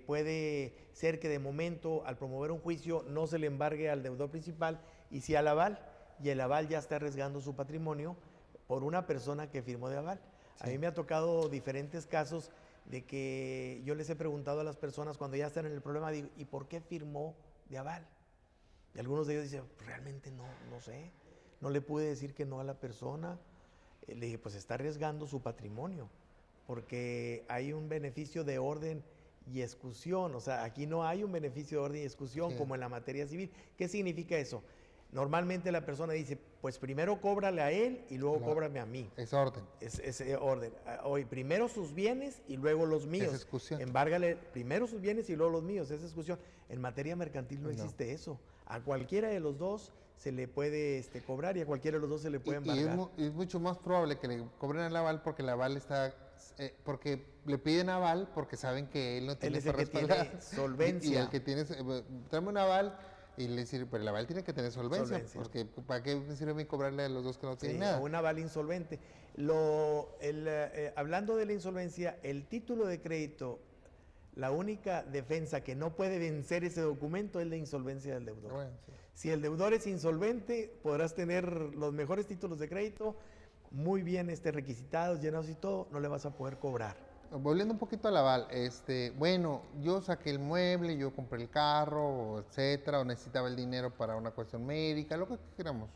puede ser que de momento, al promover un juicio, no se le embargue al deudor principal y sí al aval, y el aval ya está arriesgando su patrimonio por una persona que firmó de aval. Sí. A mí me ha tocado diferentes casos de que yo les he preguntado a las personas cuando ya están en el problema, digo, ¿y por qué firmó de aval? Y algunos de ellos dicen, realmente no sé, no le pude decir que no a la persona. Le dije, pues está arriesgando su patrimonio, porque hay un beneficio de orden y exclusión. O sea, aquí no hay un beneficio de orden y exclusión, sí, como en la materia civil. ¿Qué significa eso? Normalmente la persona dice, pues primero cóbrale a él y luego cóbrame a mí. Es orden. Es orden. Hoy primero sus bienes y luego los míos. Es exclusión. Embárgale primero sus bienes y luego los míos. Es exclusión. En materia mercantil no existe eso. A cualquiera de los dos se le puede cobrar y a cualquiera de los dos se le puede embargar. Y es mucho más probable que le cobren el aval porque el aval está porque le piden aval porque saben que él no Él tiene es el para que respaldar. tiene solvencia. Y el que tiene, tráeme un aval y le decir, pero el aval tiene que tener solvencia, Solvencia. porque ¿para qué me sirve a mí cobrarle a los dos que no tienen Sí, nada? a un aval insolvente. Hablando de la insolvencia, el título de crédito, la única defensa que no puede vencer ese documento es la insolvencia del deudor. Bueno, sí. Si el deudor es insolvente, podrás tener los mejores títulos de crédito, muy bien requisitados, llenados y todo, no le vas a poder cobrar. Volviendo un poquito al aval, bueno, yo saqué el mueble, yo compré el carro, etcétera, o necesitaba el dinero para una cuestión médica, lo que queramos.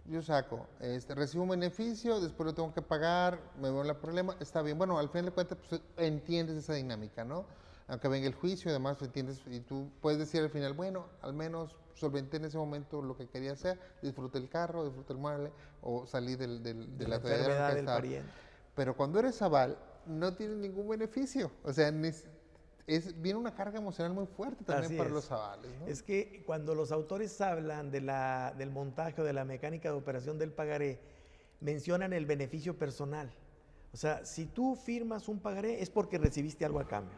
Yo saco, recibo un beneficio, después lo tengo que pagar, me veo el problema, está bien. Bueno, al final de cuentas, pues, entiendes esa dinámica, ¿no? Aunque venga el juicio y demás, entiendes, y tú puedes decir al final, bueno, al menos solventé en ese momento lo que quería hacer, disfruté el carro, disfruté el mueble, o salí de la enfermedad del pariente. Pero cuando eres aval, no tienes ningún beneficio. O sea, viene una carga emocional muy fuerte también Así para es. los avales, ¿no? Es que cuando los autores hablan del montaje o de la mecánica de operación del pagaré, mencionan el beneficio personal. O sea, si tú firmas un pagaré es porque recibiste algo a cambio.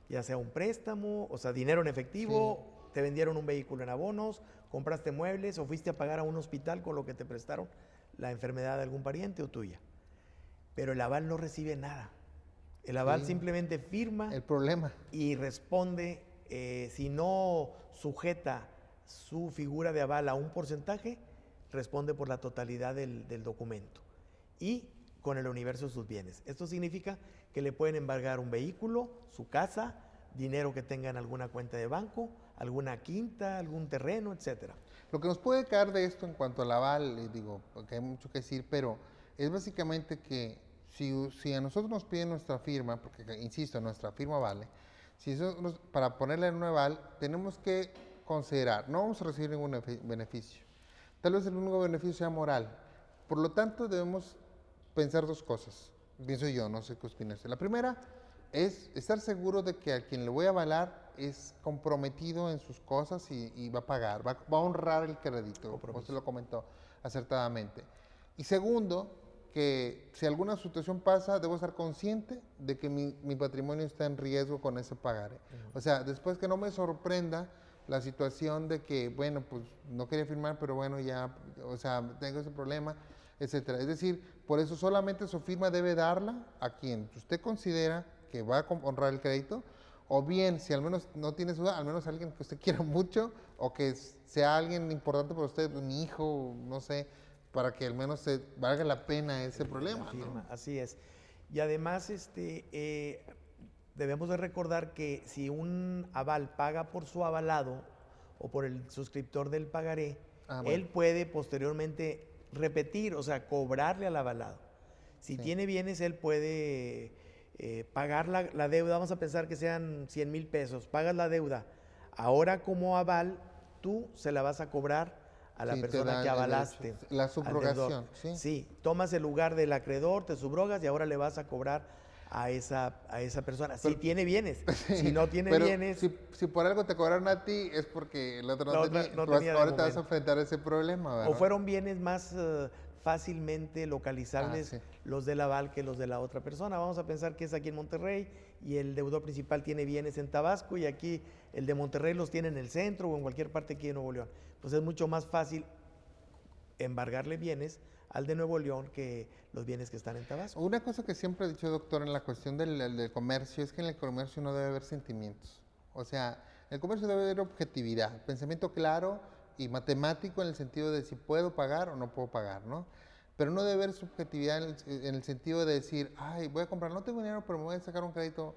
Ya sea un préstamo, o sea, dinero en efectivo, Sí. te vendieron un vehículo en abonos, compraste muebles o fuiste a pagar a un hospital con lo que te prestaron la enfermedad de algún pariente o tuya. Pero el aval no recibe nada. El aval Sí. simplemente firma El problema. y responde, si no sujeta su figura de aval a un porcentaje, responde por la totalidad del documento y con el universo de sus bienes. Esto significa que le pueden embargar un vehículo, su casa, dinero que tenga en alguna cuenta de banco, alguna quinta, algún terreno, etcétera. Lo que nos puede caer de esto en cuanto al aval, digo, porque hay mucho que decir, pero es básicamente que si a nosotros nos piden nuestra firma, porque insisto, nuestra firma vale, si eso para ponerla en un aval, tenemos que considerar, no vamos a recibir ningún beneficio. Tal vez el único beneficio sea moral. Por lo tanto, debemos pensar dos cosas. Pienso yo, no sé qué opinas. La primera es estar seguro de que a quien le voy a avalar es comprometido en sus cosas y va a pagar, va a honrar el crédito, como usted lo comentó acertadamente. Y segundo, que si alguna situación pasa, debo estar consciente de que mi patrimonio está en riesgo con ese pagaré. O sea, después que no me sorprenda la situación de que, bueno, pues no quería firmar, pero bueno, ya, o sea, tengo ese problema, etcétera. Es decir, por eso solamente su firma debe darla a quien usted considera que va a honrar el crédito, o bien, si al menos no tiene duda, al menos alguien que usted quiera mucho, o que sea alguien importante para usted, mi hijo, no sé, para que al menos valga la pena ese problema, Firma, ¿no? así es. Y además, debemos de recordar que si un aval paga por su avalado o por el suscriptor del pagaré, Bueno. él puede posteriormente repetir, o sea, cobrarle al avalado. Si Sí. tiene bienes, él puede pagar la deuda, vamos a pensar que sean 100,000 pesos, pagas la deuda. Ahora como aval, tú se la vas a cobrar a la Sí, te persona da que el avalaste. derecho, la al subrogación, deudor. ¿sí? Sí, tomas el lugar del acreedor, te subrogas y ahora le vas a cobrar a esa persona. Si Pero- tiene bienes, si no tiene Pero bienes, si por algo te cobraron a ti, es porque el otro La no otra tenía, no tú tenía de ahora te vas a momento. enfrentar a ese problema, ¿verdad? o fueron bienes más fácilmente localizables sí. los del aval que los de la otra persona. Vamos a pensar que es aquí en Monterrey y el deudor principal tiene bienes en Tabasco y aquí el de Monterrey los tiene en el centro o en cualquier parte aquí de Nuevo León. Pues es mucho más fácil embargarle bienes al de Nuevo León que los bienes que están en Tabasco. Una cosa que siempre he dicho, doctor, en la cuestión del comercio, es que en el comercio no debe haber sentimientos. O sea, en el comercio debe haber objetividad, pensamiento claro y matemático en el sentido de si puedo pagar o no puedo pagar, ¿no? Pero no debe haber subjetividad en el sentido de decir, ay, voy a comprar, no tengo dinero, pero me voy a sacar un crédito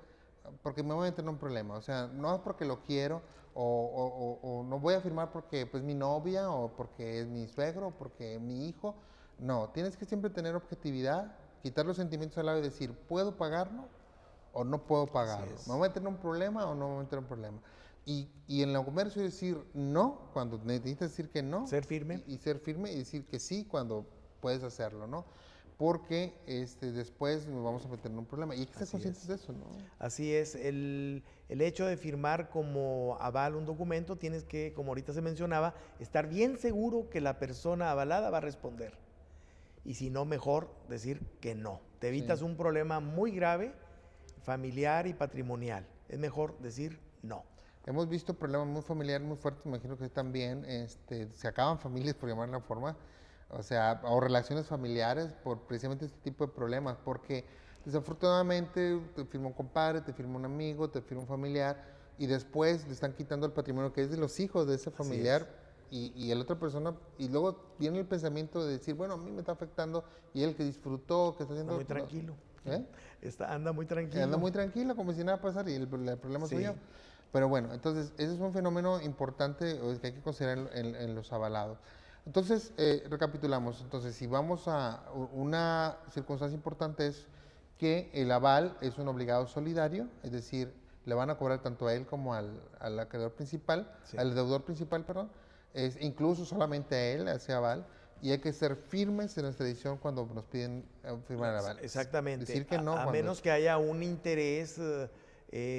porque me voy a meter en un problema. O sea, no es porque lo quiero o no voy a firmar porque pues mi novia o porque es mi suegro o porque es mi hijo. No, tienes que siempre tener objetividad, quitar los sentimientos al lado y decir, ¿puedo pagarlo o no puedo pagarlo? ¿Me voy a meter en un problema o no me voy a meter en un problema? Y en el comercio decir no cuando necesitas decir que no. Ser firme. Y ser firme y decir que sí cuando puedes hacerlo, ¿no? Porque después nos vamos a meter en un problema. Y hay que ser Así conscientes es. de eso, ¿no? Así es, el hecho de firmar como aval un documento, tienes que, como ahorita se mencionaba, estar bien seguro que la persona avalada va a responder. y si no, mejor decir que no. Te evitas Sí. un problema muy grave, familiar y patrimonial. Es mejor decir no. Hemos visto problemas muy familiares, muy fuertes, me imagino que usted también, se acaban familias, por llamar de una forma, o sea, o relaciones familiares por precisamente este tipo de problemas, porque desafortunadamente te firma un compadre, te firma un amigo, te firma un familiar, y después le están quitando el patrimonio que es de los hijos de ese Así familiar, es. y la otra persona, y luego viene el pensamiento de decir, bueno, a mí me está afectando, y él que disfrutó, que está Anda haciendo... muy tranquilo. ¿Eh? Anda muy Anda tranquilo. muy tranquilo, como si nada pasara, y el problema soy yo. Sí. Pero bueno, entonces, ese es un fenómeno importante que hay que considerar en los avalados. Entonces, recapitulamos. Entonces, si vamos a una circunstancia importante es que el aval es un obligado solidario, es decir, le van a cobrar tanto a él como al acreedor principal, Sí. al deudor principal, perdón, incluso solamente a él, a ese aval, y hay que ser firmes en nuestra edición cuando nos piden firmar el aval. Exactamente. Decir que no A cuando... menos que haya un interés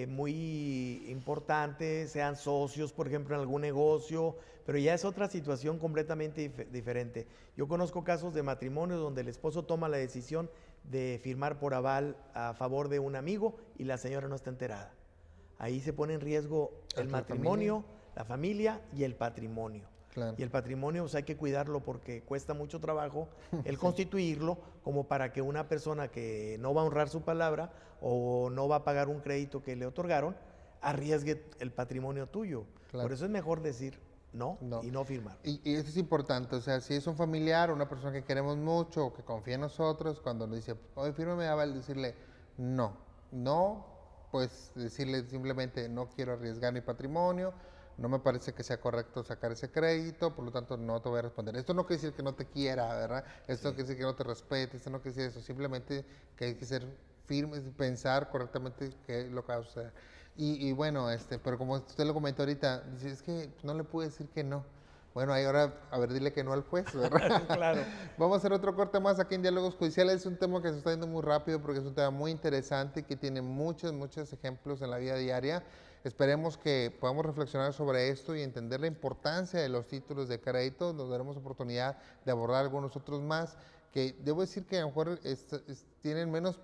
muy importante, sean socios, por ejemplo, en algún negocio, pero ya es otra situación completamente diferente. Yo conozco casos de matrimonios donde el esposo toma la decisión de firmar por aval a favor de un amigo y la señora no está enterada. Ahí se pone en riesgo el ¿La matrimonio, la familia y el patrimonio. Claro. Y el patrimonio pues, hay que cuidarlo porque cuesta mucho trabajo el constituirlo, como para que una persona que no va a honrar su palabra o no va a pagar un crédito que le otorgaron, arriesgue el patrimonio tuyo. Claro. Por eso es mejor decir no, No. y no firmar. Y eso es importante, o sea, si es un familiar, una persona que queremos mucho o que confía en nosotros, cuando nos dice, oye, fírmame aval, decirle no, no, pues decirle simplemente no quiero arriesgar mi patrimonio, no me parece que sea correcto sacar ese crédito, por lo tanto no te voy a responder. Esto no quiere decir que no te quiera, ¿verdad? Esto no quiere decir que no te respete, esto no quiere decir eso, simplemente que hay que ser firmes y pensar correctamente qué es lo que va a suceder. Y bueno, pero como usted lo comentó ahorita, dice, es que no le pude decir que no. Bueno, ahí ahora, a ver, dile que no al juez, ¿verdad? Claro. Vamos a hacer otro corte más aquí en Diálogos Judiciales. Es un tema que se está yendo muy rápido porque es un tema muy interesante y que tiene muchos ejemplos en la vida diaria. Esperemos que podamos reflexionar sobre esto y entender la importancia de los títulos de crédito. Nos daremos oportunidad de abordar algunos otros más que debo decir que a lo mejor tienen menos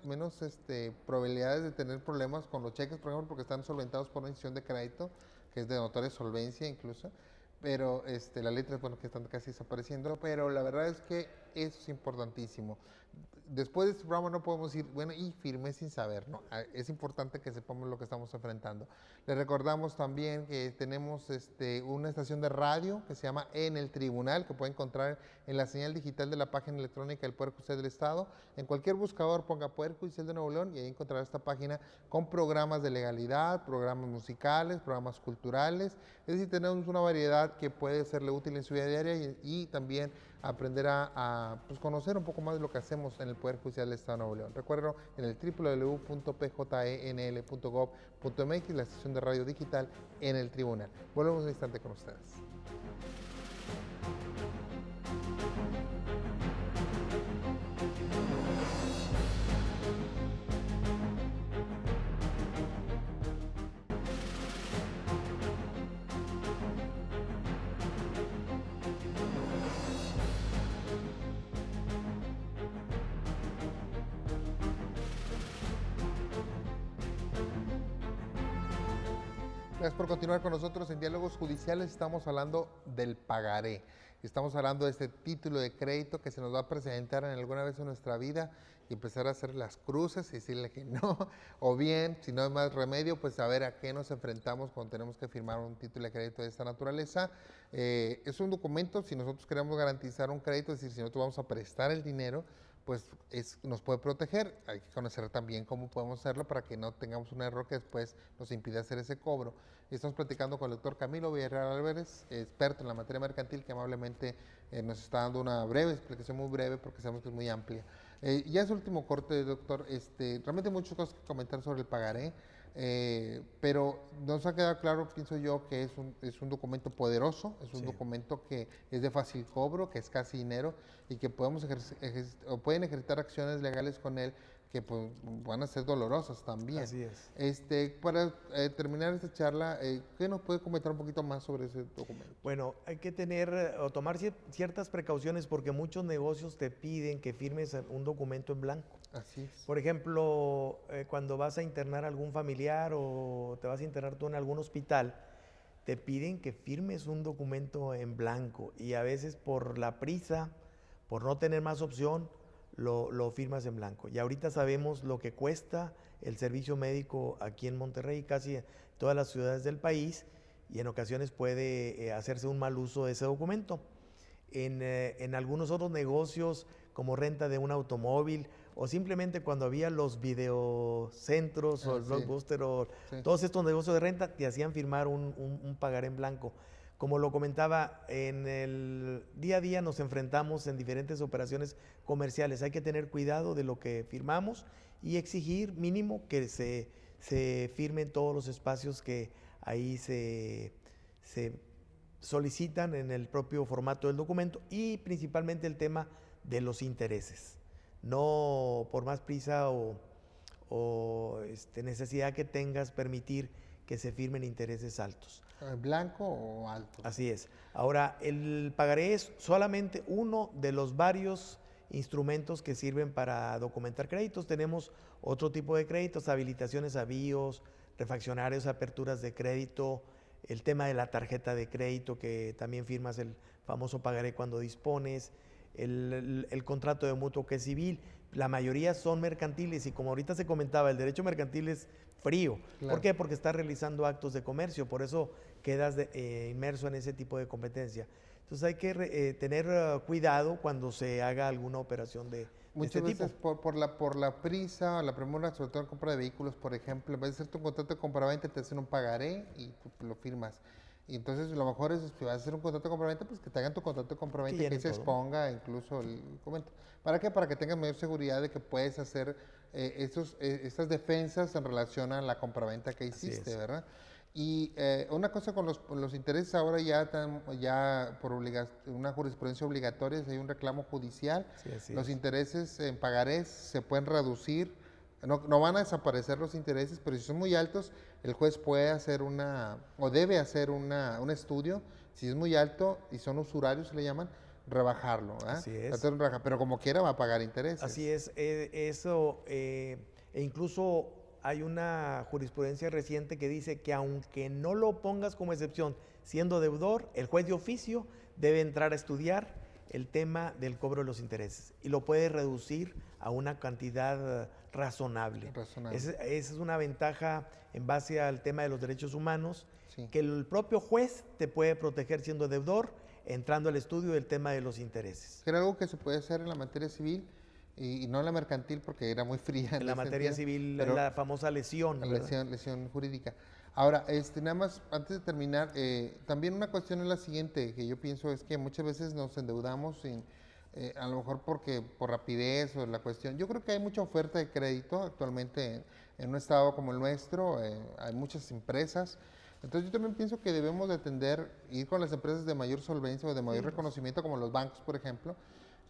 probabilidades de tener problemas con los cheques, por ejemplo, porque están solventados por una institución de crédito, que es de notoria solvencia incluso, pero las letras, bueno, que están casi desapareciendo, pero la verdad es que eso es importantísimo. Después de este programa no podemos decir, bueno, y firmé sin saber, ¿no? Es importante que sepamos lo que estamos enfrentando. Les recordamos también que tenemos una estación de radio que se llama En el Tribunal, que puede encontrar en la señal digital de la página electrónica del Poder Judicial del Estado. En cualquier buscador ponga Poder Judicial de Nuevo León y ahí encontrará esta página con programas de legalidad, programas musicales, programas culturales. Es decir, tenemos una variedad que puede serle útil en su vida diaria y también aprender a conocer un poco más de lo que hacemos en el Poder Judicial del Estado de Nuevo León. Recuerden en el www.pjenl.gov.mx, la estación de radio digital En el Tribunal. Volvemos un instante con ustedes. Gracias por continuar con nosotros en Diálogos Judiciales. Estamos hablando del pagaré. Estamos hablando de este título de crédito que se nos va a presentar en alguna vez en nuestra vida y empezar a hacer las cruces y decirle que no. O bien, si no hay más remedio, pues saber a qué nos enfrentamos cuando tenemos que firmar un título de crédito de esta naturaleza. Es un documento, si nosotros queremos garantizar un crédito, es decir, si nosotros vamos a prestar el dinero, pues nos puede proteger. Hay que conocer también cómo podemos hacerlo para que no tengamos un error que después nos impida hacer ese cobro. Estamos platicando con el doctor Camilo Villarreal Álvarez, experto en la materia mercantil, que amablemente nos está dando una breve explicación, muy breve, porque sabemos que es muy amplia. Ya es el último corte, doctor. Realmente muchas cosas que comentar sobre el pagaré. Pero nos ha quedado claro, pienso yo, que es un documento poderoso, es un documento que es de fácil cobro, que es casi dinero y que podemos pueden ejercitar acciones legales con él que pues, van a ser dolorosas también. Así es. Para terminar esta charla, ¿qué nos puede comentar un poquito más sobre ese documento? Bueno, hay que tener o tomar ciertas precauciones porque muchos negocios te piden que firmes un documento en blanco. Así es. Por ejemplo, cuando vas a internar a algún familiar o te vas a internar tú en algún hospital, te piden que firmes un documento en blanco y a veces por la prisa, por no tener más opción, lo firmas en blanco. Y ahorita sabemos lo que cuesta el servicio médico aquí en Monterrey, casi en todas las ciudades del país, y en ocasiones puede hacerse un mal uso de ese documento. En algunos otros negocios, como renta de un automóvil, o simplemente cuando había los videocentros o el Blockbuster o todos estos negocios de renta, te hacían firmar un pagaré en blanco. Como lo comentaba, en el día a día nos enfrentamos en diferentes operaciones comerciales. Hay que tener cuidado de lo que firmamos y exigir mínimo que se firmen todos los espacios que ahí se solicitan en el propio formato del documento y principalmente el tema de los intereses. No por más prisa o necesidad que tengas permitir que se firmen intereses altos. ¿Blanco o alto? Así es. Ahora, el pagaré es solamente uno de los varios instrumentos que sirven para documentar créditos. Tenemos otro tipo de créditos, habilitaciones a BIOS, refaccionarios, aperturas de crédito, el tema de la tarjeta de crédito, que también firmas el famoso pagaré cuando dispones, el contrato de mutuo que es civil. La mayoría son mercantiles y como ahorita se comentaba, el derecho mercantil es frío. Claro. ¿Por qué? Porque estás realizando actos de comercio, por eso quedas inmerso en ese tipo de competencia. Entonces hay que tener cuidado cuando se haga alguna operación de Muchas este veces tipo. por la prisa o la premura, sobre todo en compra de vehículos, por ejemplo, en vez de hacerte un contrato de compraventa, te hacen un pagaré y tú lo firmas. Y entonces lo mejor es, si vas a hacer un contrato de compraventa, pues que te hagan tu contrato de compraventa y que se exponga incluso el documento. ¿Para qué? Para que tengas mayor seguridad de que puedes hacer estas defensas en relación a la compraventa que hiciste, ¿verdad? Y una cosa con los intereses ahora ya por una jurisprudencia obligatoria, si hay un reclamo judicial, los intereses en pagarés se pueden reducir, no van a desaparecer los intereses, pero si son muy altos, el juez puede hacer o debe hacer un estudio, si es muy alto y son usurarios, se le llaman, rebajarlo. Así es. Pero como quiera va a pagar intereses. Así es, eso, e incluso hay una jurisprudencia reciente que dice que aunque no lo pongas como excepción, siendo deudor, el juez de oficio debe entrar a estudiar el tema del cobro de los intereses y lo puede reducir a una cantidad razonable. Esa es una ventaja en base al tema de los derechos humanos, que el propio juez te puede proteger siendo deudor, entrando al estudio del tema de los intereses. Era algo que se puede hacer en la materia civil y no en la mercantil porque era muy fría. En la materia civil, la famosa lesión. La lesión jurídica. Ahora, nada más, antes de terminar, también una cuestión es la siguiente, que yo pienso es que muchas veces nos endeudamos a lo mejor por rapidez o la cuestión. Yo creo que hay mucha oferta de crédito actualmente en un estado como el nuestro, hay muchas empresas. Entonces yo también pienso que debemos de ir con las empresas de mayor solvencia o de mayor reconocimiento, como los bancos, por ejemplo,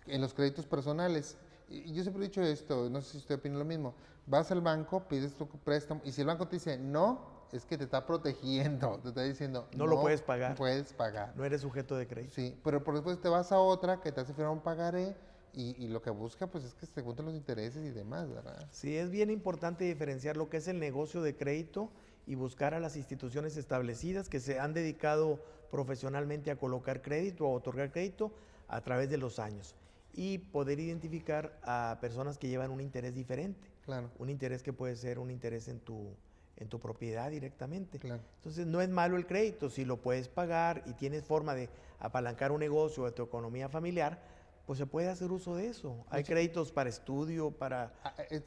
en los créditos personales. Y yo siempre he dicho esto, no sé si usted opina lo mismo, vas al banco, pides tu préstamo, y si el banco te dice no, es que te está protegiendo, te está diciendo no lo puedes pagar. No puedes pagar. No eres sujeto de crédito. Sí, pero por después te vas a otra que te hace firmar un pagaré y lo que busca pues es que se junten los intereses y demás, ¿verdad? Sí, es bien importante diferenciar lo que es el negocio de crédito y buscar a las instituciones establecidas que se han dedicado profesionalmente a colocar crédito o a otorgar crédito a través de los años y poder identificar a personas que llevan un interés diferente. Claro. Un interés que puede ser un interés en tu propiedad directamente. Claro. Entonces no es malo el crédito, si lo puedes pagar y tienes forma de apalancar un negocio de tu economía familiar, pues se puede hacer uso de eso. Hay créditos para estudio, para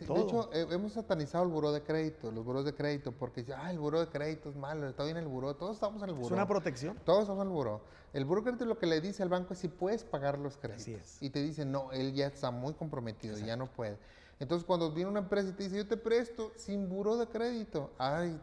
todo. De hecho, hemos satanizado el buró de crédito, los buros de crédito, porque dicen, el buró de crédito es malo, estoy en el buró, todos estamos en el buró. Es una protección. Todos estamos en el buró. El buró de crédito lo que le dice al banco es si puedes pagar los créditos. Así es. Y te dice, no, él ya está muy comprometido, ya no puede. Entonces, cuando viene una empresa y te dice, yo te presto sin buró de crédito,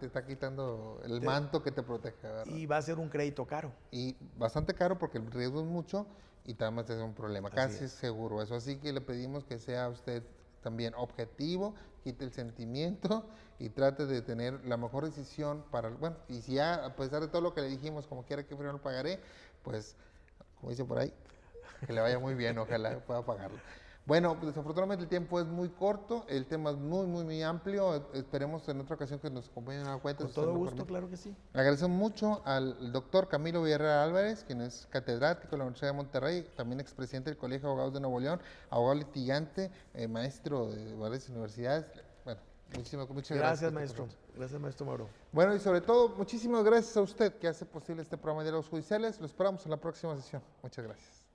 te está quitando el manto que te protege, ¿verdad? Y va a ser un crédito caro. Y bastante caro porque el riesgo es mucho y también es un problema, casi seguro eso. Así que le pedimos que sea usted también objetivo, quite el sentimiento y trate de tener la mejor decisión para, bueno, y si ya a pesar de todo lo que le dijimos, como quiera que primero lo pagaré, pues, como dice por ahí, que le vaya muy bien, ojalá pueda pagarlo. Bueno, pues, desafortunadamente el tiempo es muy corto, el tema es muy amplio. Esperemos en otra ocasión que nos acompañen a la cuenta. Con todo gusto, claro que sí. Agradecemos mucho al doctor Camilo Villarreal Álvarez, quien es catedrático de la Universidad de Monterrey, también expresidente del Colegio de Abogados de Nuevo León, abogado litigante, maestro de varias universidades. Bueno, muchas gracias. Gracias, maestro. Gracias, maestro Mauro. Bueno, y sobre todo, muchísimas gracias a usted que hace posible este programa de diálogos judiciales. Lo esperamos en la próxima sesión. Muchas gracias.